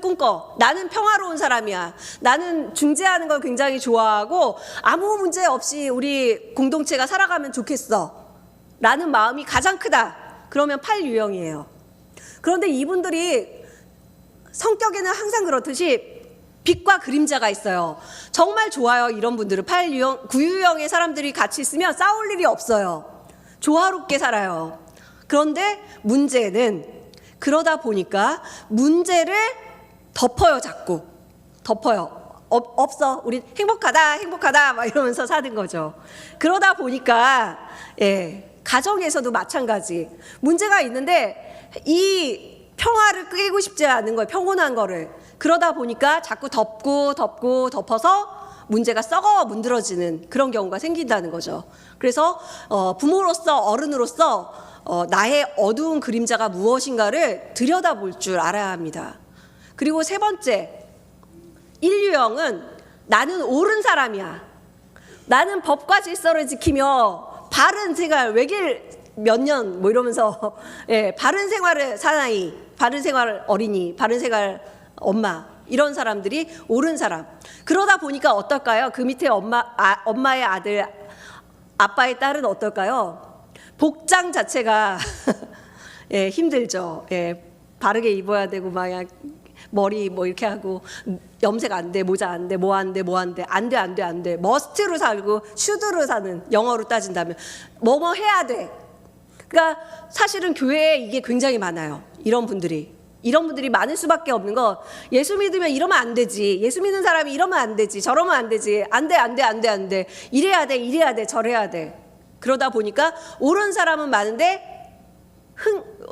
꿈꿔. 나는 평화로운 사람이야. 나는 중재하는 걸 굉장히 좋아하고 아무 문제 없이 우리 공동체가 살아가면 좋겠어. 라는 마음이 가장 크다. 그러면 8유형이에요. 그런데 이분들이 성격에는 항상 그렇듯이 빛과 그림자가 있어요. 정말 좋아요. 이런 분들은 8유형, 9유형의 사람들이 같이 있으면 싸울 일이 없어요. 조화롭게 살아요. 그런데 문제는 그러다 보니까 문제를 덮어요. 자꾸 덮어요. 없어. 우리 행복하다 막 이러면서 사는 거죠. 그러다 보니까 가정에서도 마찬가지. 문제가 있는데 이 평화를 깨고 싶지 않은 거예요. 평온한 거를. 그러다 보니까 자꾸 덮어서 문제가 썩어 문드러지는 그런 경우가 생긴다는 거죠. 그래서 부모로서 어른으로서 나의 어두운 그림자가 무엇인가를 들여다볼 줄 알아야 합니다. 그리고 세 번째, 1유형은 나는 옳은 사람이야. 나는 법과 질서를 지키며 바른 생활, 외길 몇 년 뭐 이러면서 바른 생활을 사나이, 바른 생활 어린이, 바른 생활 엄마, 이런 사람들이 옳은 사람. 그러다 보니까 어떨까요? 그 밑에 엄마의 아들, 아빠의 딸은 어떨까요? 복장 자체가 힘들죠. 바르게 입어야 되고 막 머리 뭐 이렇게 하고 염색 안 돼, 모자 안 돼, 뭐 안 돼, 안 돼. 머스트로 살고 슈드로 사는, 영어로 따진다면 뭐뭐 해야 돼. 그러니까 사실은 교회에 이게 굉장히 많아요. 이런 분들이 많을 수밖에 없는 거. 예수 믿으면 이러면 안 되지. 예수 믿는 사람이 이러면 안 되지. 저러면 안 되지. 안 돼. 이래야 돼. 저래야 돼. 그러다 보니까 옳은 사람은 많은데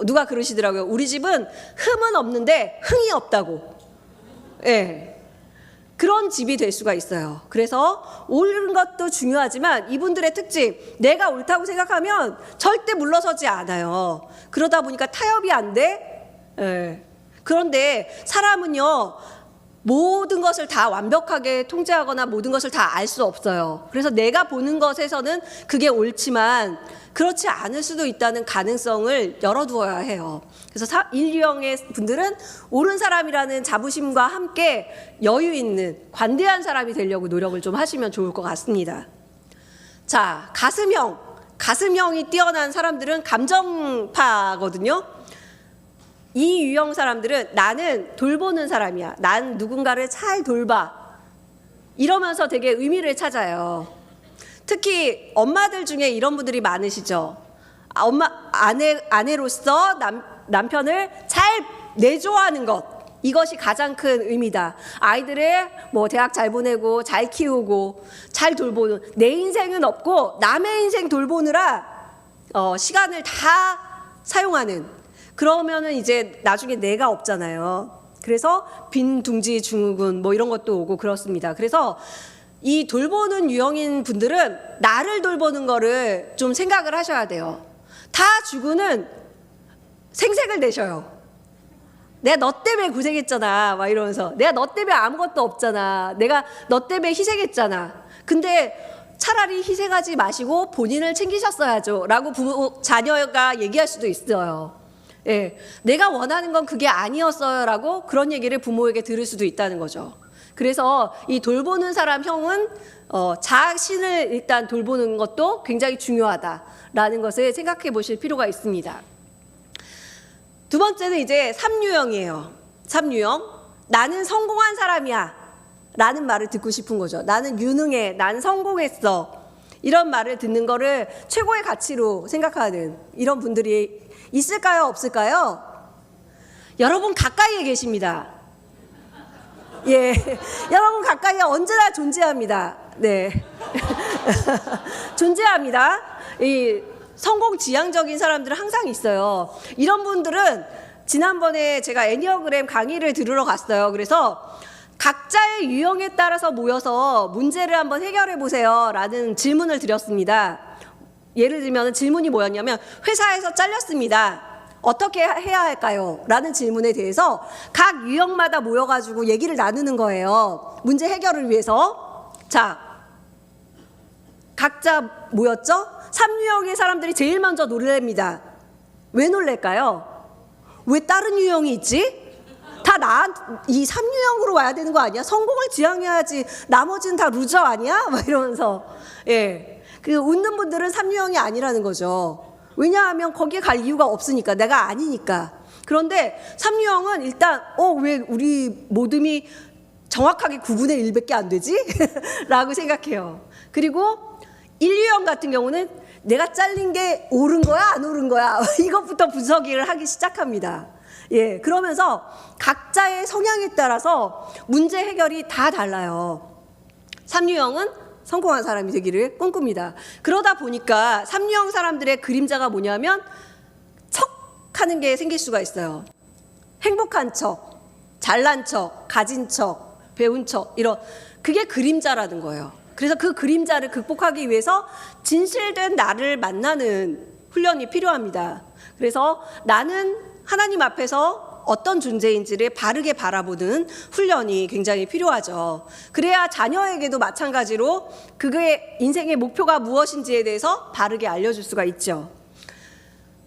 누가 그러시더라고요. 우리 집은 흠은 없는데 흥이 없다고. 그런 집이 될 수가 있어요. 그래서 옳은 것도 중요하지만 이분들의 특징, 내가 옳다고 생각하면 절대 물러서지 않아요. 그러다 보니까 타협이 안 돼. 그런데 사람은요, 모든 것을 다 완벽하게 통제하거나 모든 것을 다 알 수 없어요. 그래서 내가 보는 것에서는 그게 옳지만 그렇지 않을 수도 있다는 가능성을 열어두어야 해요. 그래서 1유형의 분들은 옳은 사람이라는 자부심과 함께 여유 있는 관대한 사람이 되려고 노력을 좀 하시면 좋을 것 같습니다. 자, 가슴형이 뛰어난 사람들은 감정파거든요. 이 유형 사람들은 나는 돌보는 사람이야. 난 누군가를 잘 돌봐. 이러면서 되게 의미를 찾아요. 특히 엄마들 중에 이런 분들이 많으시죠. 아내로서 남편을 잘 내조하는 것. 이것이 가장 큰 의미다. 아이들을 뭐 대학 잘 보내고 잘 키우고 잘 돌보는, 내 인생은 없고 남의 인생 돌보느라 시간을 다 사용하는. 그러면은 이제 나중에 내가 없잖아요. 그래서 빈둥지 증후군 뭐 이런 것도 오고 그렇습니다. 그래서 이 돌보는 유형인 분들은 나를 돌보는 거를 좀 생각을 하셔야 돼요. 다 주고는 생색을 내셔요. 내가 너 때문에 고생했잖아 막 이러면서, 내가 너 때문에 아무것도 없잖아, 내가 너 때문에 희생했잖아. 근데 차라리 희생하지 마시고 본인을 챙기셨어야죠 라고 자녀가 얘기할 수도 있어요. 내가 원하는 건 그게 아니었어요 라고 그런 얘기를 부모에게 들을 수도 있다는 거죠. 그래서 이 돌보는 사람 형은 자신을 일단 돌보는 것도 굉장히 중요하다라는 것을 생각해 보실 필요가 있습니다. 두 번째는 이제 3유형이에요. 3유형. 나는 성공한 사람이야 라는 말을 듣고 싶은 거죠. 나는 유능해, 나는 성공했어, 이런 말을 듣는 거를 최고의 가치로 생각하는 이런 분들이 있을까요? 없을까요? 여러분 가까이에 계십니다. 여러분 가까이에 언제나 존재합니다. 존재합니다. 이 성공 지향적인 사람들은 항상 있어요. 이런 분들은 지난번에 제가 애니어그램 강의를 들으러 갔어요. 그래서 각자의 유형에 따라서 모여서 문제를 한번 해결해 보세요 라는 질문을 드렸습니다. 예를 들면 질문이 뭐였냐면, 회사에서 잘렸습니다. 어떻게 해야 할까요? 라는 질문에 대해서 각 유형마다 모여가지고 얘기를 나누는 거예요. 문제 해결을 위해서. 자, 각자 모였죠? 3유형의 사람들이 제일 먼저 놀랍니다. 왜 놀랄까요? 왜 다른 유형이 있지? 다 이 삼유형으로 와야 되는 거 아니야? 성공을 지향해야지. 나머지는 다 루저 아니야? 막 이러면서. 예. 그 웃는 분들은 삼유형이 아니라는 거죠. 왜냐하면 거기에 갈 이유가 없으니까. 내가 아니니까. 그런데 삼유형은 일단 왜 우리 모둠이 정확하게 9분의 1밖에 안 되지? 라고 생각해요. 그리고 인류형 같은 경우는 내가 잘린 게 옳은 거야 안 옳은 거야 이것부터 분석을 하기 시작합니다. 예, 그러면서 각자의 성향에 따라서 문제 해결이 다 달라요. 삼유형은 성공한 사람이 되기를 꿈꿉니다. 그러다 보니까 삼유형 사람들의 그림자가 뭐냐면 척하는 게 생길 수가 있어요. 행복한 척, 잘난 척, 가진 척, 배운 척, 이런 그게 그림자라는 거예요. 그래서 그 그림자를 극복하기 위해서 진실된 나를 만나는 훈련이 필요합니다. 그래서 나는 하나님 앞에서 어떤 존재인지를 바르게 바라보는 훈련이 굉장히 필요하죠. 그래야 자녀에게도 마찬가지로 그의 인생의 목표가 무엇인지에 대해서 바르게 알려줄 수가 있죠.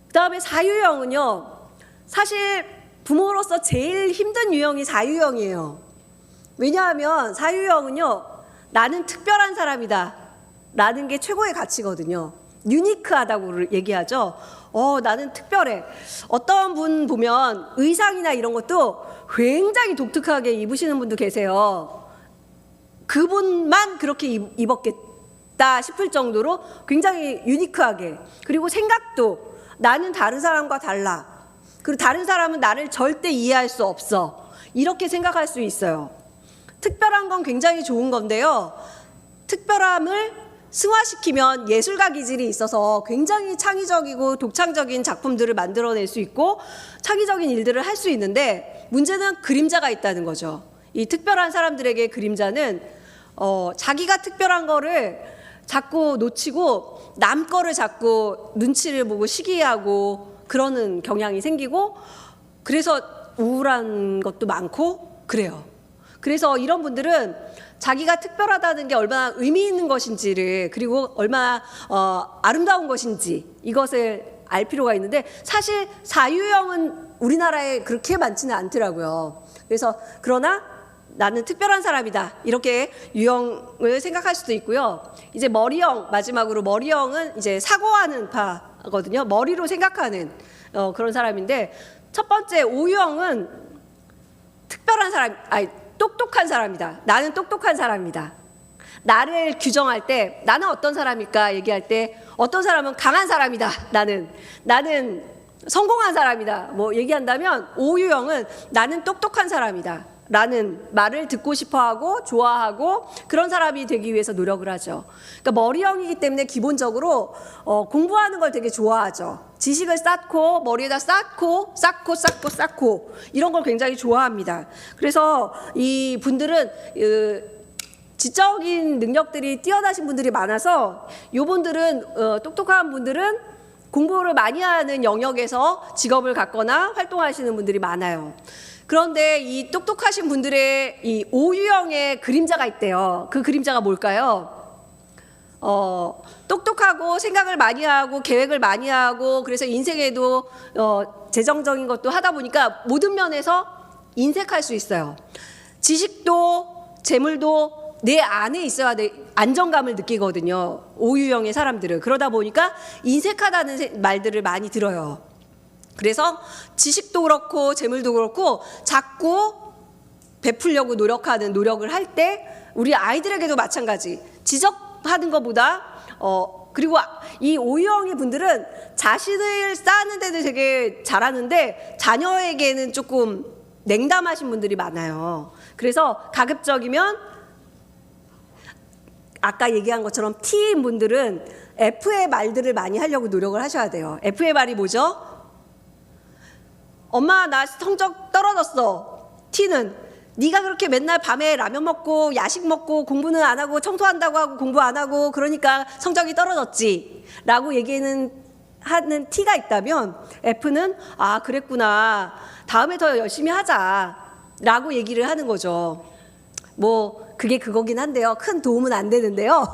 그 다음에 사유형은요, 사실 부모로서 제일 힘든 유형이 사유형이에요. 왜냐하면 사유형은요, 나는 특별한 사람이다 라는 게 최고의 가치거든요. 유니크하다고 얘기하죠. 나는 특별해. 어떤 분 보면 의상이나 이런 것도 굉장히 독특하게 입으시는 분도 계세요. 그분만 그렇게 입었겠다 싶을 정도로 굉장히 유니크하게. 그리고 생각도 나는 다른 사람과 달라. 그리고 다른 사람은 나를 절대 이해할 수 없어. 이렇게 생각할 수 있어요. 특별한 건 굉장히 좋은 건데요. 특별함을 승화시키면 예술가 기질이 있어서 굉장히 창의적이고 독창적인 작품들을 만들어낼 수 있고 창의적인 일들을 할 수 있는데 문제는 그림자가 있다는 거죠. 이 특별한 사람들에게 그림자는 자기가 특별한 거를 자꾸 놓치고 남 거를 자꾸 눈치를 보고 시기하고 그러는 경향이 생기고 그래서 우울한 것도 많고 그래요. 그래서 이런 분들은 자기가 특별하다는 게 얼마나 의미 있는 것인지를 그리고 얼마나 아름다운 것인지 이것을 알 필요가 있는데 사실 사유형은 우리나라에 그렇게 많지는 않더라고요. 그래서 그러나 나는 특별한 사람이다 이렇게 유형을 생각할 수도 있고요. 이제 머리형, 마지막으로 머리형은 이제 사고하는 파거든요. 머리로 생각하는 그런 사람인데 첫 번째 오유형은 특별한 사람, 똑똑한 사람이다. 나는 똑똑한 사람이다. 나를 규정할 때 나는 어떤 사람일까 얘기할 때 어떤 사람은 강한 사람이다. 나는 성공한 사람이다. 뭐 얘기한다면 오유형은 나는 똑똑한 사람이다. 라는 말을 듣고 싶어하고 좋아하고 그런 사람이 되기 위해서 노력을 하죠. 그러니까 머리형이기 때문에 기본적으로 공부하는 걸 되게 좋아하죠. 지식을 쌓고 머리에다 쌓고 이런 걸 굉장히 좋아합니다. 그래서 이 분들은 지적인 능력들이 뛰어나신 분들이 많아서 요분들은 똑똑한 분들은 공부를 많이 하는 영역에서 직업을 갖거나 활동하시는 분들이 많아요. 그런데 이 똑똑하신 분들의 이 오유형의 그림자가 있대요. 그 그림자가 뭘까요? 똑똑하고 생각을 많이 하고 계획을 많이 하고 그래서 인생에도 재정적인 것도 하다 보니까 모든 면에서 인색할 수 있어요. 지식도 재물도 내 안에 있어야 돼. 안정감을 느끼거든요. 오유형의 사람들은. 그러다 보니까 인색하다는 말들을 많이 들어요. 그래서 지식도 그렇고 재물도 그렇고 자꾸 베풀려고 노력을 할 때 우리 아이들에게도 마찬가지. 지적하는 것보다 그리고 이 오유형의 분들은 자신을 쌓는 데도 되게 잘하는데 자녀에게는 조금 냉담하신 분들이 많아요. 그래서 가급적이면 아까 얘기한 것처럼 T인 분들은 F의 말들을 많이 하려고 노력을 하셔야 돼요. F의 말이 뭐죠? 엄마 나 성적 떨어졌어. T는 네가 그렇게 맨날 밤에 라면 먹고 야식 먹고 공부는 안 하고 청소한다고 하고 공부 안 하고 그러니까 성적이 떨어졌지 라고 하는 T가 있다면 F는 아 그랬구나 다음에 더 열심히 하자 라고 얘기를 하는 거죠. 뭐 그게 그거긴 한데요. 큰 도움은 안 되는데요.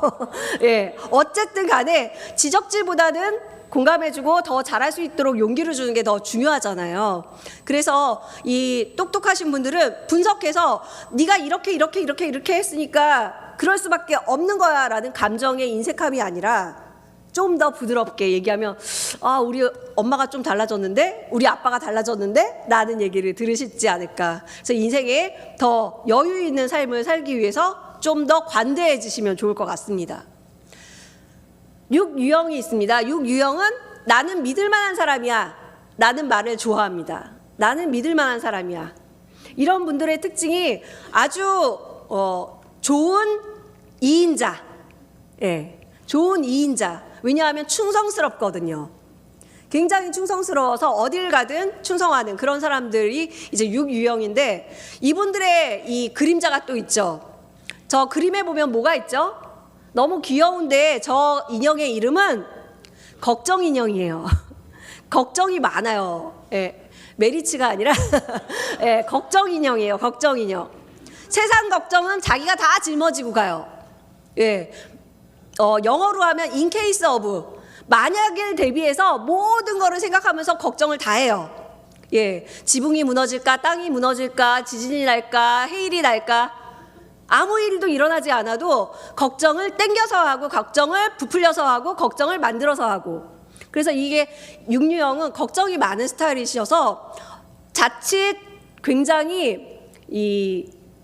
예, 어쨌든 간에 지적질보다는 공감해주고 더 잘할 수 있도록 용기를 주는 게 더 중요하잖아요. 그래서 이 똑똑하신 분들은 분석해서 네가 이렇게 했으니까 그럴 수밖에 없는 거야 라는 감정의 인색함이 아니라 좀 더 부드럽게 얘기하면 아, 우리 엄마가 좀 달라졌는데, 우리 아빠가 달라졌는데 라는 얘기를 들으시지 않을까. 그래서 인생에 더 여유 있는 삶을 살기 위해서 좀 더 관대해지시면 좋을 것 같습니다. 6유형이 있습니다. 6유형은 나는 믿을 만한 사람이야 라는 말을 좋아합니다. 나는 믿을 만한 사람이야. 이런 분들의 특징이 아주 좋은 2인자. 예, 좋은 2인자. 왜냐하면 충성스럽거든요. 굉장히 충성스러워서 어딜 가든 충성하는 그런 사람들이 이제 6유형인데, 이분들의 이 그림자가 또 있죠. 저 그림에 보면 뭐가 있죠? 너무 귀여운데 저 인형의 이름은 걱정 인형이에요. 걱정이 많아요. 예, 메리츠가 아니라 예, 걱정 인형이에요. 걱정 인형. 세상 걱정은 자기가 다 짊어지고 가요. 예, 영어로 하면 in case of, 만약을 대비해서 모든 거를 생각하면서 걱정을 다 해요. 예, 지붕이 무너질까, 땅이 무너질까, 지진이 날까, 해일이 날까, 아무 일도 일어나지 않아도 걱정을 땡겨서 하고, 걱정을 부풀려서 하고, 걱정을 만들어서 하고. 그래서 이게 6유형은 걱정이 많은 스타일이셔서 자칫 굉장히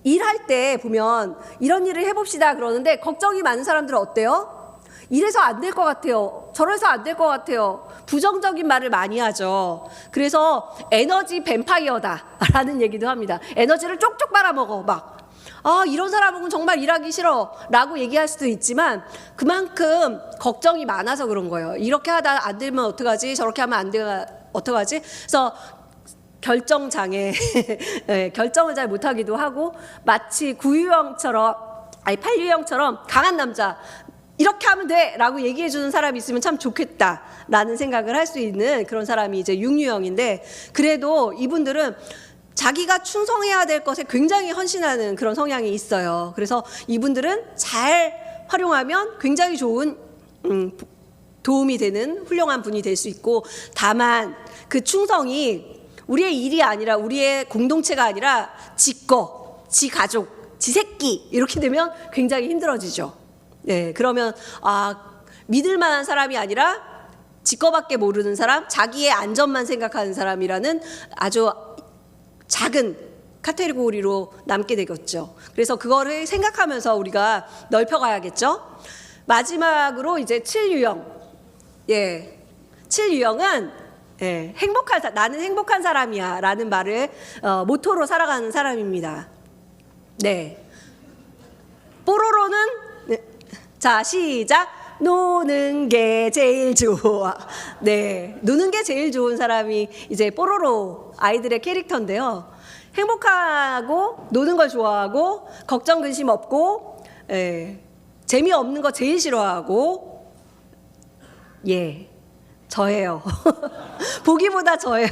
일할 때 보면 이런 일을 해봅시다 그러는데, 걱정이 많은 사람들은 어때요? 이래서 안 될 것 같아요. 저래서 안 될 것 같아요. 부정적인 말을 많이 하죠. 그래서 에너지 뱀파이어다 라는 얘기도 합니다. 에너지를 쪽쪽 빨아먹어. 막 이런 사람은 정말 일하기 싫어 라고 얘기할 수도 있지만, 그만큼 걱정이 많아서 그런 거예요. 이렇게 하다 안 되면 어떡하지, 저렇게 하면 안 되면 어떡하지. 그래서 결정장애 네, 결정을 잘 못하기도 하고, 마치 8유형처럼 강한 남자, 이렇게 하면 돼 라고 얘기해 주는 사람이 있으면 참 좋겠다 라는 생각을 할 수 있는 그런 사람이 이제 6유형인데, 그래도 이분들은 자기가 충성해야 될 것에 굉장히 헌신하는 그런 성향이 있어요. 그래서 이분들은 잘 활용하면 굉장히 좋은 도움이 되는 훌륭한 분이 될 수 있고, 다만 그 충성이 우리의 일이 아니라, 우리의 공동체가 아니라 지 거, 지 가족, 지 새끼 이렇게 되면 굉장히 힘들어지죠. 네, 그러면 믿을 만한 사람이 아니라 지 거밖에 모르는 사람, 자기의 안전만 생각하는 사람이라는 아주 작은 카테고리로 남게 되겠죠. 그래서 그거를 생각하면서 우리가 넓혀가야겠죠. 마지막으로 이제 7유형. 예, 7유형은 나는 행복한 사람이야 라는 말을 모토로 살아가는 사람입니다. 네, 뽀로로는 자, 시작. 노는 게 제일 좋아. 네, 노는 게 제일 좋은 사람이 이제 뽀로로 아이들의 캐릭터인데요. 행복하고 노는 걸 좋아하고 걱정 근심 없고, 재미없는 거 제일 싫어하고, 예, 저예요. 보기보다 저예요.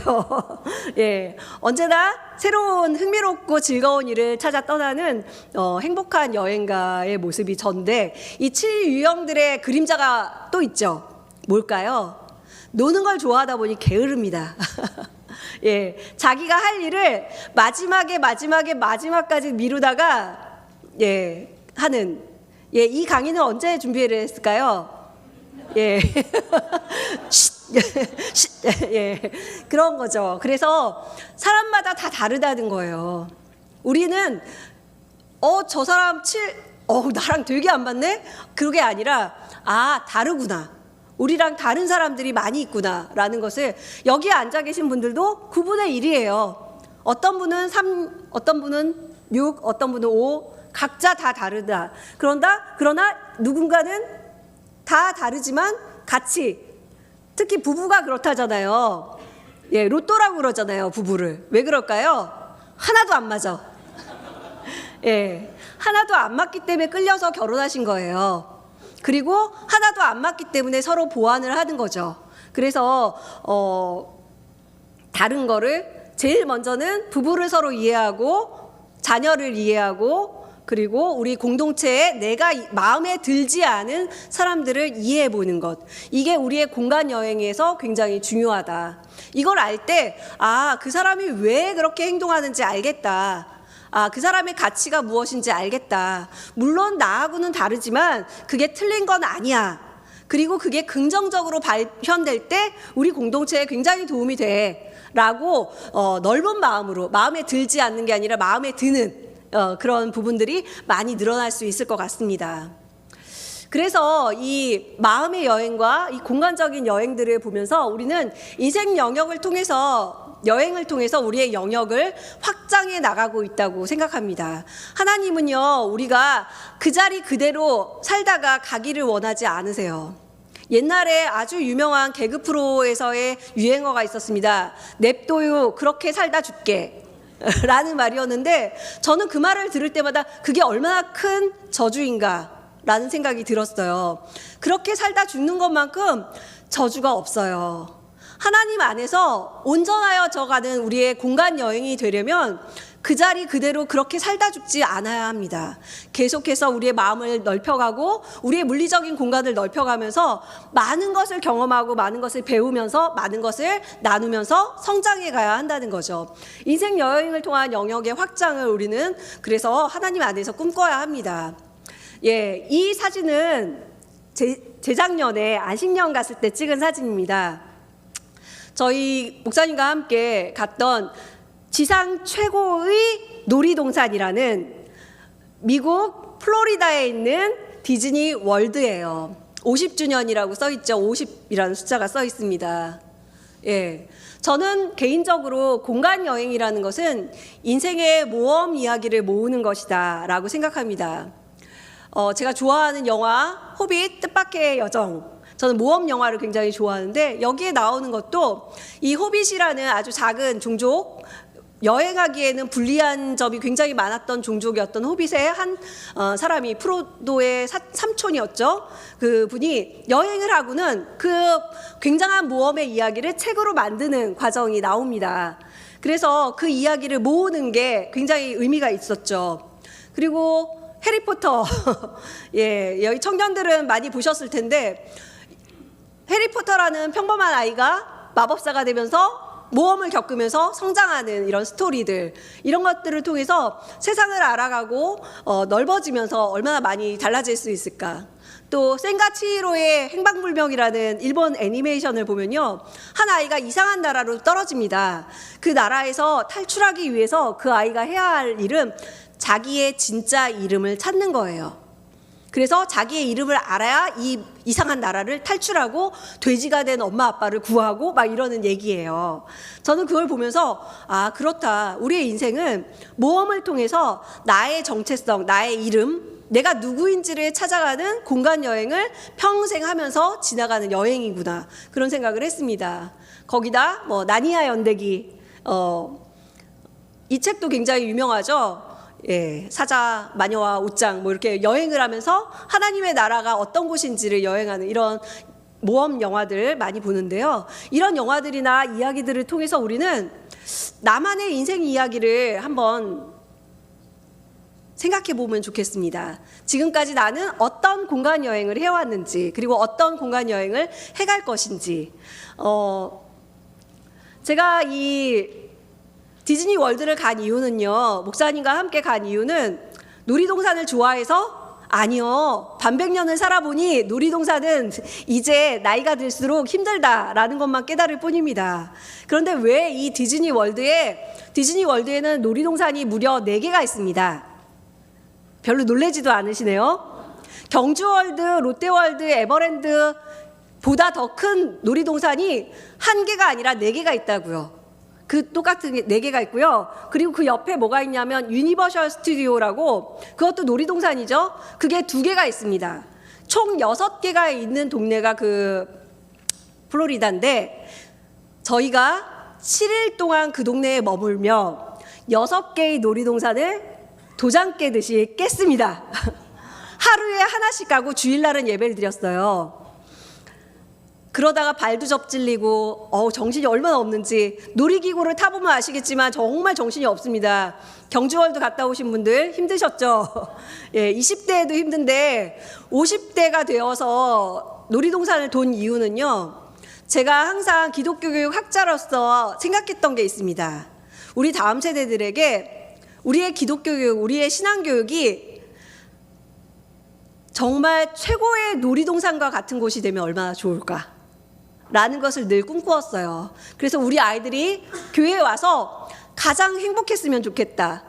예, 언제나 새로운 흥미롭고 즐거운 일을 찾아 떠나는 행복한 여행가의 모습이 전데, 이 7유형들의 그림자가 또 있죠. 뭘까요? 노는 걸 좋아하다 보니 게으릅니다. 예, 자기가 할 일을 마지막까지 미루다가 하는, 이 강의는 언제 준비를 했을까요? 예. 예, 그런 거죠. 그래서 사람마다 다 다르다는 거예요. 우리는 저 사람 나랑 되게 안 맞네? 그게 아니라 다르구나. 우리랑 다른 사람들이 많이 있구나 라는 것을, 여기에 앉아 계신 분들도 9분의 1이에요. 어떤 분은 3, 어떤 분은 6, 어떤 분은 5, 각자 다 다르다. 그러나 누군가는 다 다르지만 같이, 특히 부부가 그렇다잖아요. 예, 로또라고 그러잖아요, 부부를. 왜 그럴까요? 하나도 안 맞아. 예, 하나도 안 맞기 때문에 끌려서 결혼하신 거예요. 그리고 하나도 안 맞기 때문에 서로 보완을 하는 거죠. 그래서 다른 거를 제일 먼저는 부부를 서로 이해하고, 자녀를 이해하고, 그리고 우리 공동체에 내가 마음에 들지 않은 사람들을 이해해 보는 것. 이게 우리의 공간 여행에서 굉장히 중요하다. 이걸 알 때, 아, 그 사람이 왜 그렇게 행동하는지 알겠다. 아, 그 사람의 가치가 무엇인지 알겠다. 물론 나하고는 다르지만 그게 틀린 건 아니야. 그리고 그게 긍정적으로 발현될 때 우리 공동체에 굉장히 도움이 돼. 라고 넓은 마음으로, 마음에 들지 않는 게 아니라 마음에 드는 그런 부분들이 많이 늘어날 수 있을 것 같습니다. 그래서 이 마음의 여행과 이 공간적인 여행들을 보면서 우리는 인생 영역을 통해서, 여행을 통해서 우리의 영역을 확장해 나가고 있다고 생각합니다. 하나님은요, 우리가 그 자리 그대로 살다가 가기를 원하지 않으세요. 옛날에 아주 유명한 개그 프로에서의 유행어가 있었습니다. 냅둬요, 그렇게 살다 죽게. 라는 말이었는데 저는 그 말을 들을 때마다 그게 얼마나 큰 저주인가 라는 생각이 들었어요. 그렇게 살다 죽는 것만큼 저주가 없어요. 하나님 안에서 온전하여져 가는 우리의 공간 여행이 되려면 그 자리 그대로 그렇게 살다 죽지 않아야 합니다. 계속해서 우리의 마음을 넓혀가고 우리의 물리적인 공간을 넓혀가면서 많은 것을 경험하고 많은 것을 배우면서 많은 것을 나누면서 성장해 가야 한다는 거죠. 인생 여행을 통한 영역의 확장을 우리는 그래서 하나님 안에서 꿈꿔야 합니다. 예, 이 사진은 재작년에 안식년 갔을 때 찍은 사진입니다. 저희 목사님과 함께 갔던 지상 최고의 놀이동산이라는 미국 플로리다에 있는 디즈니 월드예요. 50주년이라고 써 있죠. 50이라는 숫자가 써 있습니다. 예. 저는 개인적으로 공간 여행이라는 것은 인생의 모험 이야기를 모으는 것이다라고 생각합니다. 제가 좋아하는 영화 호빗 뜻밖의 여정, 저는 모험 영화를 굉장히 좋아하는데 여기에 나오는 것도 이 호빗이라는 아주 작은 종족, 여행하기에는 불리한 점이 굉장히 많았던 종족이었던 호빗의 한 사람이 프로도의 삼촌이었죠. 그 분이 여행을 하고는 그 굉장한 모험의 이야기를 책으로 만드는 과정이 나옵니다. 그래서 그 이야기를 모으는 게 굉장히 의미가 있었죠. 그리고 해리포터, 예, 여기 청년들은 많이 보셨을 텐데 해리포터라는 평범한 아이가 마법사가 되면서 모험을 겪으면서 성장하는 이런 스토리들, 이런 것들을 통해서 세상을 알아가고 넓어지면서 얼마나 많이 달라질 수 있을까. 또 센가 치히로의 행방불명이라는 일본 애니메이션을 보면요, 한 아이가 이상한 나라로 떨어집니다. 그 나라에서 탈출하기 위해서 그 아이가 해야 할 일은 자기의 진짜 이름을 찾는 거예요. 그래서 자기의 이름을 알아야 이 이상한 나라를 탈출하고 돼지가 된 엄마 아빠를 구하고 막 이러는 얘기예요. 저는 그걸 보면서 아, 그렇다. 우리의 인생은 모험을 통해서 나의 정체성, 나의 이름, 내가 누구인지를 찾아가는 공간 여행을 평생 하면서 지나가는 여행이구나. 그런 생각을 했습니다. 거기다 뭐 나니아 연대기, 이 책도 굉장히 유명하죠. 예, 사자, 마녀와 옷장 뭐 이렇게 여행을 하면서 하나님의 나라가 어떤 곳인지를 여행하는 이런 모험 영화들 많이 보는데요. 이런 영화들이나 이야기들을 통해서 우리는 나만의 인생 이야기를 한번 생각해 보면 좋겠습니다. 지금까지 나는 어떤 공간 여행을 해왔는지, 그리고 어떤 공간 여행을 해갈 것인지. 제가 이 디즈니 월드를 간 이유는요, 목사님과 함께 간 이유는 놀이동산을 좋아해서? 아니요. 반백년을 살아보니 놀이동산은 이제 나이가 들수록 힘들다라는 것만 깨달을 뿐입니다. 그런데 왜 이 디즈니 월드에는 놀이동산이 무려 4개가 있습니다. 별로 놀라지도 않으시네요. 경주월드, 롯데월드, 에버랜드보다 더 큰 놀이동산이 1개가 아니라 4개가 있다고요. 그 똑같은 4개가 있고요. 그리고 그 옆에 뭐가 있냐면 유니버셜 스튜디오라고, 그것도 놀이동산이죠. 그게 2개가 있습니다. 총 6개가 있는 동네가 그 플로리다인데, 저희가 7일 동안 그 동네에 머물며 6개의 놀이동산을 도장 깨듯이 깼습니다. 하루에 하나씩 가고 주일날은 예배를 드렸어요. 그러다가 발도 접질리고 정신이 얼마나 없는지 놀이기구를 타보면 아시겠지만 정말 정신이 없습니다. 경주월드 갔다 오신 분들 힘드셨죠? 예, 20대에도 힘든데 50대가 되어서 놀이동산을 돈 이유는요. 제가 항상 기독교 교육 학자로서 생각했던 게 있습니다. 우리 다음 세대들에게 우리의 기독교 교육, 우리의 신앙 교육이 정말 최고의 놀이동산과 같은 곳이 되면 얼마나 좋을까? 라는 것을 늘 꿈꾸었어요. 그래서 우리 아이들이 교회에 와서 가장 행복했으면 좋겠다.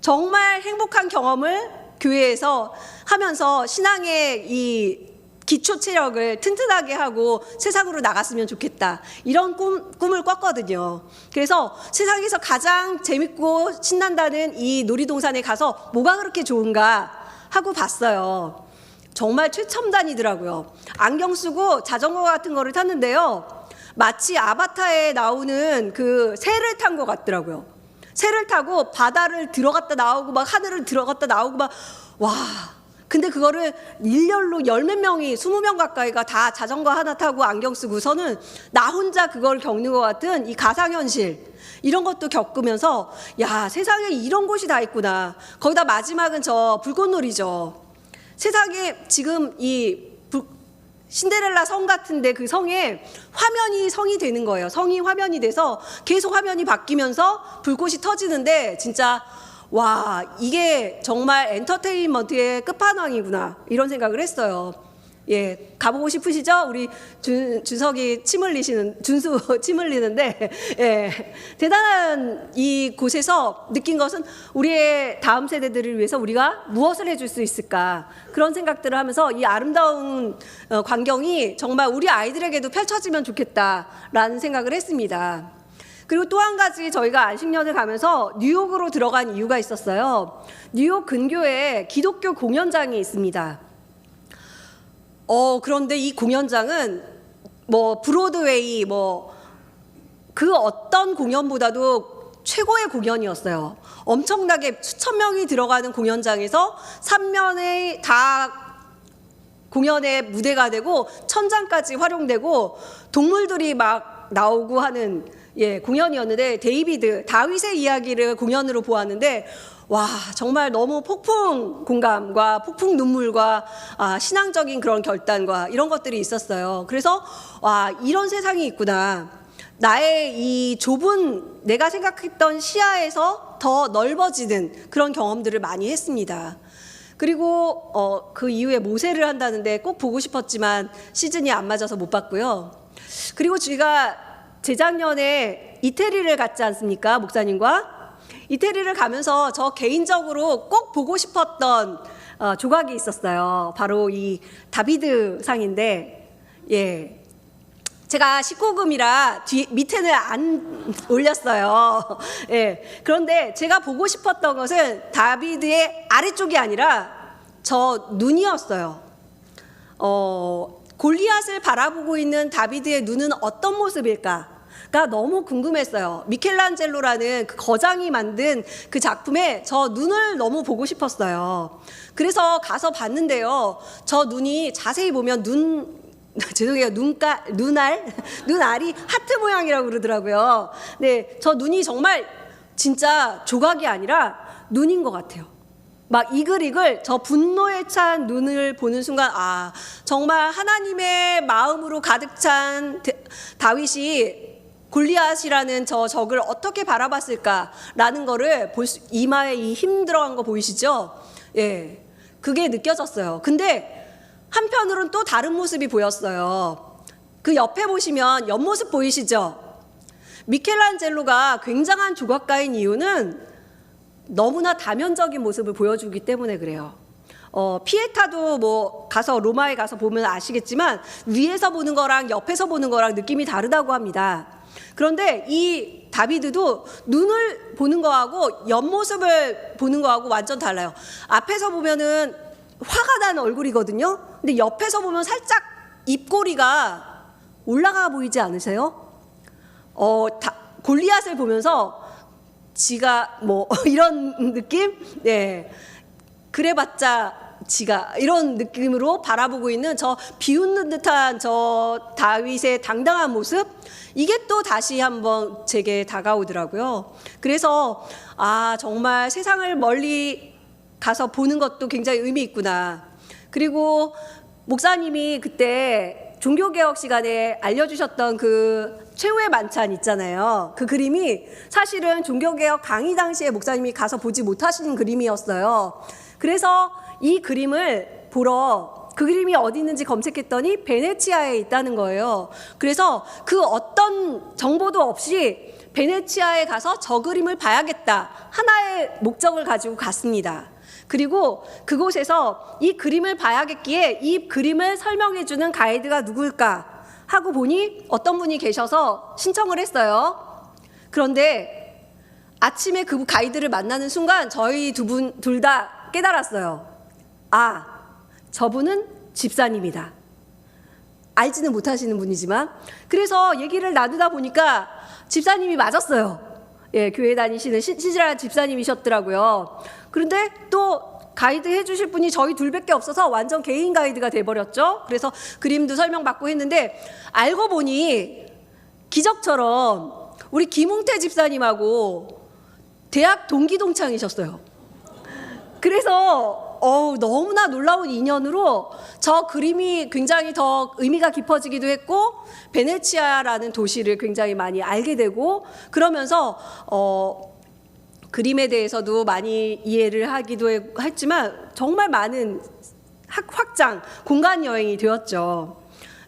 정말 행복한 경험을 교회에서 하면서 신앙의 이 기초 체력을 튼튼하게 하고 세상으로 나갔으면 좋겠다. 이런 꿈을 꿨거든요. 그래서 세상에서 가장 재밌고 신난다는 이 놀이동산에 가서 뭐가 그렇게 좋은가 하고 봤어요. 정말 최첨단이더라고요. 안경 쓰고 자전거 같은 거를 탔는데요. 마치 아바타에 나오는 그 새를 탄 것 같더라고요. 새를 타고 바다를 들어갔다 나오고 막 하늘을 들어갔다 나오고 막 와. 근데 그거를 일렬로 열 몇 명이 20명 가까이가 다 자전거 하나 타고 안경 쓰고서는 나 혼자 그걸 겪는 것 같은 이 가상현실 이런 것도 겪으면서 야 세상에 이런 곳이 다 있구나. 거기다 마지막은 저 불꽃놀이죠. 세상에 지금 이 신데렐라 성 같은데 그 성에 화면이 성이 되는 거예요. 성이 화면이 돼서 계속 화면이 바뀌면서 불꽃이 터지는데 진짜 와 이게 정말 엔터테인먼트의 끝판왕이구나 이런 생각을 했어요. 예, 가보고 싶으시죠? 우리 준석이 침 흘리시는 준수 침 흘리는데 예, 대단한 이 곳에서 느낀 것은 우리의 다음 세대들을 위해서 우리가 무엇을 해줄 수 있을까 그런 생각들을 하면서 이 아름다운 광경이 정말 우리 아이들에게도 펼쳐지면 좋겠다라는 생각을 했습니다. 그리고 또 한 가지 저희가 안식년을 가면서 뉴욕으로 들어간 이유가 있었어요. 뉴욕 근교에 기독교 공연장이 있습니다. 그런데 이 공연장은 뭐 브로드웨이 그 어떤 공연보다도 최고의 공연이었어요. 엄청나게 수천 명이 들어가는 공연장에서 3면에 다 공연의 무대가 되고 천장까지 활용되고 동물들이 막 나오고 하는 공연이었는데 다윗의 이야기를 공연으로 보았는데 와 정말 너무 폭풍 공감과 폭풍 눈물과 신앙적인 그런 결단과 이런 것들이 있었어요. 그래서 와 이런 세상이 있구나. 나의 이 좁은 내가 생각했던 시야에서 더 넓어지는 그런 경험들을 많이 했습니다. 그리고 그 이후에 모세를 한다는데 꼭 보고 싶었지만 시즌이 안 맞아서 못 봤고요. 그리고 제가 재작년에 이태리를 갔지 않습니까? 목사님과 이태리를 가면서 저 개인적으로 꼭 보고 싶었던 조각이 있었어요. 바로 이 다비드 상인데 제가 19금이라 밑에는 안 올렸어요. 그런데 제가 보고 싶었던 것은 다비드의 아래쪽이 아니라 저 눈이었어요. 골리앗을 바라보고 있는 다비드의 눈은 어떤 모습일까? 가 너무 궁금했어요. 미켈란젤로라는 그 거장이 만든 그 작품에 저 눈을 너무 보고 싶었어요. 그래서 가서 봤는데요. 저 눈이 자세히 보면 죄송해요. 눈알이 하트 모양이라고 그러더라고요. 네, 저 눈이 정말 진짜 조각이 아니라 눈인 것 같아요. 막 이글이글 저 분노에 찬 눈을 보는 순간 정말 하나님의 마음으로 가득 찬 다윗이 골리앗이라는 저 적을 어떻게 바라봤을까라는 거를 이마에 이 힘 들어간 거 보이시죠? 그게 느껴졌어요. 근데 한편으로는 또 다른 모습이 보였어요. 그 옆에 보시면 옆모습 보이시죠? 미켈란젤로가 굉장한 조각가인 이유는 너무나 다면적인 모습을 보여주기 때문에 그래요. 피에타도 로마에 가서 보면 아시겠지만 위에서 보는 거랑 옆에서 보는 거랑 느낌이 다르다고 합니다. 그런데 이 다비드도 눈을 보는 거하고 옆모습을 보는 거하고 완전 달라요. 앞에서 보면은 화가 난 얼굴이거든요. 근데 옆에서 보면 살짝 입꼬리가 올라가 보이지 않으세요? 골리앗을 보면서 지가 이런 느낌? 그래봤자 지가 이런 느낌으로 바라보고 있는 저 비웃는 듯한 저 다윗의 당당한 모습, 이게 또 다시 한번 제게 다가오더라고요. 그래서 정말 세상을 멀리 가서 보는 것도 굉장히 의미 있구나. 그리고 목사님이 그때 종교개혁 시간에 알려주셨던 그 최후의 만찬 있잖아요. 그 그림이 사실은 종교개혁 강의 당시에 목사님이 가서 보지 못하신 그림이었어요. 그래서 이 그림을 보러 그 그림이 어디 있는지 검색했더니 베네치아에 있다는 거예요. 그래서 그 어떤 정보도 없이 베네치아에 가서 저 그림을 봐야겠다, 하나의 목적을 가지고 갔습니다. 그리고 그곳에서 이 그림을 봐야겠기에 이 그림을 설명해주는 가이드가 누굴까 하고 보니 어떤 분이 계셔서 신청을 했어요. 그런데 아침에 그 가이드를 만나는 순간 저희 둘 다 깨달았어요. 저분은 집사님이다. 알지는 못하시는 분이지만. 그래서 얘기를 나누다 보니까 집사님이 맞았어요. 예, 교회 다니시는 신실한 집사님이셨더라고요. 그런데 또 가이드 해주실 분이 저희 둘밖에 없어서 완전 개인 가이드가 돼버렸죠. 그래서 그림도 설명받고 했는데 알고 보니 기적처럼 우리 김웅태 집사님하고 대학 동기 동창이셨어요. 그래서 너무나 놀라운 인연으로 저 그림이 굉장히 더 의미가 깊어지기도 했고, 베네치아라는 도시를 굉장히 많이 알게 되고, 그러면서 그림에 대해서도 많이 이해를 하기도 했지만 정말 많은 확장, 공간 여행이 되었죠.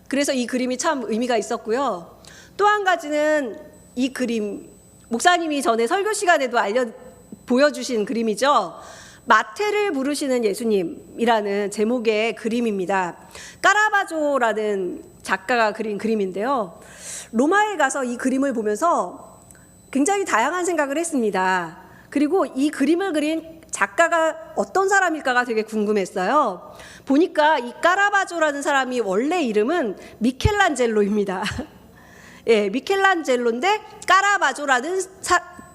그래서 이 그림이 참 의미가 있었고요. 또 한 가지는 이 그림, 목사님이 전에 설교 시간에도 보여주신 그림이죠. 마태를 부르시는 예수님이라는 제목의 그림입니다. 까라바조라는 작가가 그린 그림인데요. 로마에 가서 이 그림을 보면서 굉장히 다양한 생각을 했습니다. 그리고 이 그림을 그린 작가가 어떤 사람일까가 되게 궁금했어요. 보니까 이 까라바조라는 사람이 원래 이름은 미켈란젤로입니다. 예, 미켈란젤로인데 까라바조라는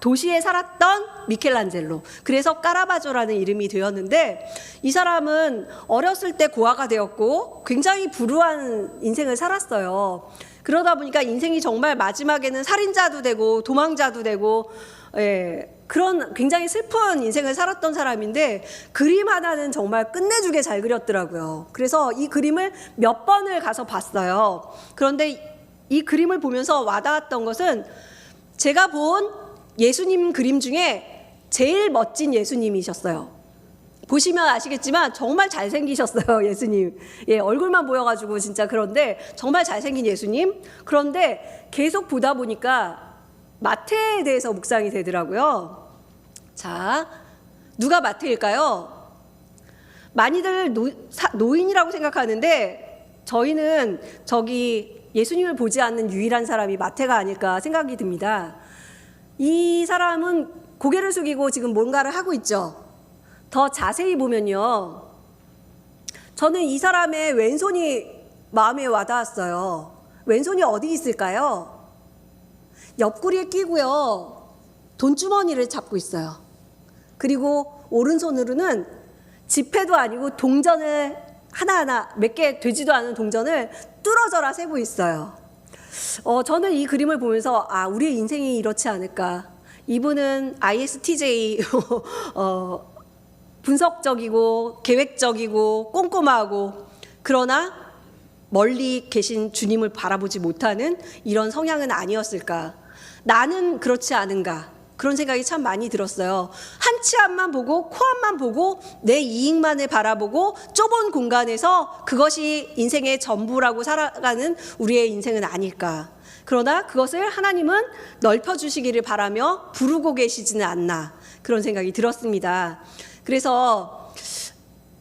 도시에 살았던 미켈란젤로. 그래서 까라바조라는 이름이 되었는데, 이 사람은 어렸을 때 고아가 되었고 굉장히 불우한 인생을 살았어요. 그러다 보니까 인생이 정말 마지막에는 살인자도 되고 도망자도 되고, 그런 굉장히 슬픈 인생을 살았던 사람인데 그림 하나는 정말 끝내주게 잘 그렸더라고요. 그래서 이 그림을 몇 번을 가서 봤어요. 그런데 이 그림을 보면서 와닿았던 것은 제가 본 예수님 그림 중에 제일 멋진 예수님이셨어요. 보시면 아시겠지만 정말 잘생기셨어요, 예수님. 예, 얼굴만 보여가지고 진짜. 그런데 정말 잘생긴 예수님. 그런데 계속 보다 보니까 마태에 대해서 묵상이 되더라고요. 자, 누가 마태일까요? 많이들 노인이라고 생각하는데 저희는 예수님을 보지 않는 유일한 사람이 마태가 아닐까 생각이 듭니다. 이 사람은 고개를 숙이고 지금 뭔가를 하고 있죠. 더 자세히 보면요, 저는 이 사람의 왼손이 마음에 와닿았어요. 왼손이 어디 있을까요? 옆구리에 끼고요, 돈주머니를 잡고 있어요. 그리고 오른손으로는 지폐도 아니고 동전을 하나하나, 몇 개 되지도 않은 동전을 뚫어져라 세고 있어요. 저는 이 그림을 보면서 우리의 인생이 이렇지 않을까. 이분은 ISTJ 분석적이고 계획적이고 꼼꼼하고, 그러나 멀리 계신 주님을 바라보지 못하는 이런 성향은 아니었을까. 나는 그렇지 않은가. 그런 생각이 참 많이 들었어요. 한 치 앞만 보고 코앞만 보고 내 이익만을 바라보고 좁은 공간에서 그것이 인생의 전부라고 살아가는 우리의 인생은 아닐까. 그러나 그것을 하나님은 넓혀주시기를 바라며 부르고 계시지는 않나, 그런 생각이 들었습니다. 그래서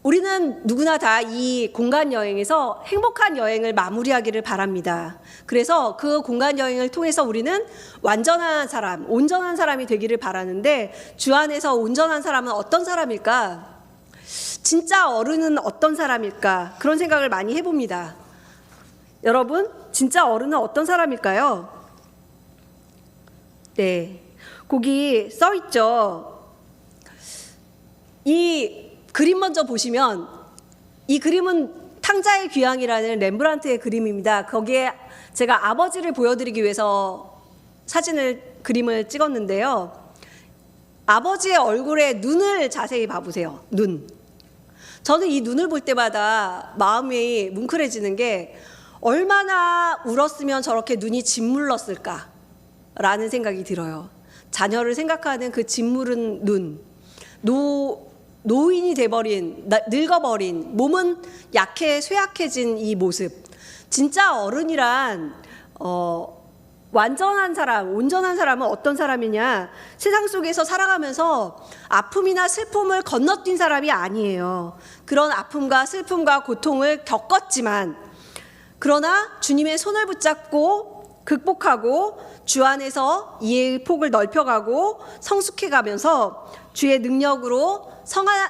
우리는 누구나 다 이 공간 여행에서 행복한 여행을 마무리하기를 바랍니다. 그래서 그 공간 여행을 통해서 우리는 완전한 사람, 온전한 사람이 되기를 바라는데, 주 안에서 온전한 사람은 어떤 사람일까? 진짜 어른은 어떤 사람일까? 그런 생각을 많이 해봅니다. 여러분, 진짜 어른은 어떤 사람일까요? 네, 거기 써있죠. 이 그림 먼저 보시면 이 그림은 탕자의 귀향이라는 렘브란트의 그림입니다. 거기에 제가 아버지를 보여드리기 위해서 그림을 찍었는데요. 아버지의 얼굴에 눈을 자세히 봐보세요. 눈. 저는 이 눈을 볼 때마다 마음이 뭉클해지는 게 얼마나 울었으면 저렇게 눈이 짓물렀을까라는 생각이 들어요. 자녀를 생각하는 그 짓무른 눈. 노인이 돼버린, 늙어버린, 몸은 쇠약해진 이 모습. 진짜 어른이란 완전한 사람, 온전한 사람은 어떤 사람이냐? 세상 속에서 살아가면서 아픔이나 슬픔을 건너뛴 사람이 아니에요. 그런 아픔과 슬픔과 고통을 겪었지만, 그러나 주님의 손을 붙잡고 극복하고 주 안에서 이해의 폭을 넓혀가고 성숙해가면서 주의 능력으로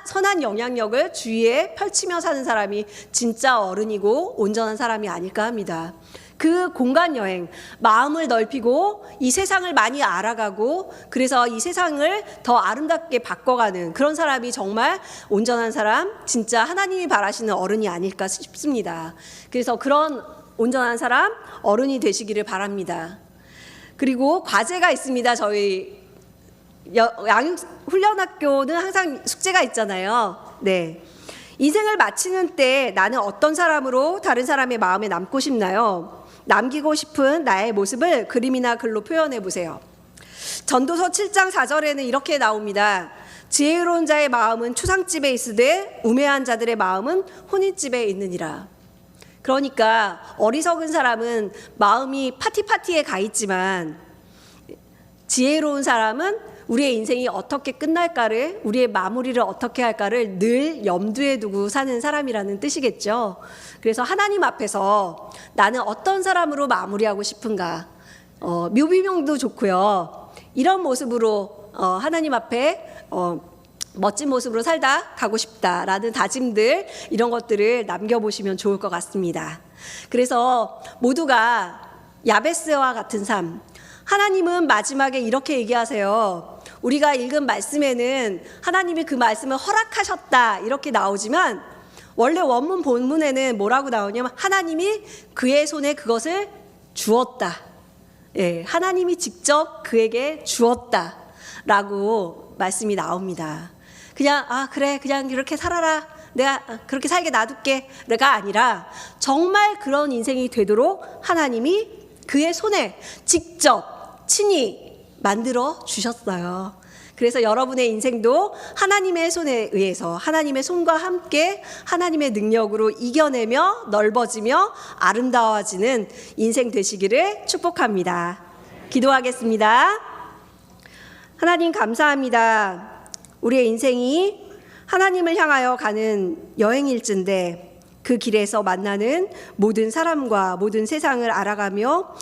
선한 영향력을 주위에 펼치며 사는 사람이 진짜 어른이고 온전한 사람이 아닐까 합니다. 그 공간 여행, 마음을 넓히고 이 세상을 많이 알아가고 그래서 이 세상을 더 아름답게 바꿔가는 그런 사람이 정말 온전한 사람, 진짜 하나님이 바라시는 어른이 아닐까 싶습니다. 그래서 그런 온전한 사람, 어른이 되시기를 바랍니다. 그리고 과제가 있습니다. 저희 양육훈련학교는 항상 숙제가 있잖아요. 네. 인생을 마치는 때 나는 어떤 사람으로 다른 사람의 마음에 남고 싶나요? 남기고 싶은 나의 모습을 그림이나 글로 표현해 보세요. 전도서 7장 4절에는 이렇게 나옵니다. 지혜로운 자의 마음은 추상집에 있으되 우매한 자들의 마음은 혼인집에 있느니라. 그러니까 어리석은 사람은 마음이 파티에 가 있지만 지혜로운 사람은 우리의 인생이 어떻게 끝날까를, 우리의 마무리를 어떻게 할까를 늘 염두에 두고 사는 사람이라는 뜻이겠죠. 그래서 하나님 앞에서 나는 어떤 사람으로 마무리하고 싶은가, 묘비명도 좋고요. 이런 모습으로 하나님 앞에 멋진 모습으로 살다 가고 싶다라는 다짐들, 이런 것들을 남겨보시면 좋을 것 같습니다. 그래서 모두가 야베스와 같은 삶, 하나님은 마지막에 이렇게 얘기하세요. 우리가 읽은 말씀에는 하나님이 그 말씀을 허락하셨다 이렇게 나오지만 원래 원문 본문에는 뭐라고 나오냐면 하나님이 그의 손에 그것을 주었다. 예, 하나님이 직접 그에게 주었다라고 말씀이 나옵니다. 그냥 그래 그냥 이렇게 살아라. 내가 그렇게 살게 놔둘게가 아니라 정말 그런 인생이 되도록 하나님이 그의 손에 직접 친히 만들어 주셨어요. 그래서 여러분의 인생도 하나님의 손에 의해서 하나님의 손과 함께 하나님의 능력으로 이겨내며 넓어지며 아름다워지는 인생 되시기를 축복합니다. 기도하겠습니다. 하나님 감사합니다. 우리의 인생이 하나님을 향하여 가는 여행일진데 그 길에서 만나는 모든 사람과 모든 세상을 알아가며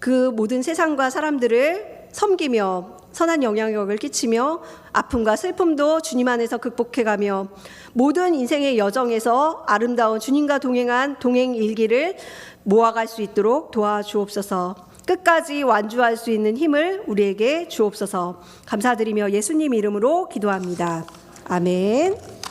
그 모든 세상과 사람들을 섬기며 선한 영향력을 끼치며 아픔과 슬픔도 주님 안에서 극복해가며 모든 인생의 여정에서 아름다운 주님과 동행한 동행 일기를 모아갈 수 있도록 도와주옵소서. 끝까지 완주할 수 있는 힘을 우리에게 주옵소서. 감사드리며 예수님 이름으로 기도합니다. 아멘.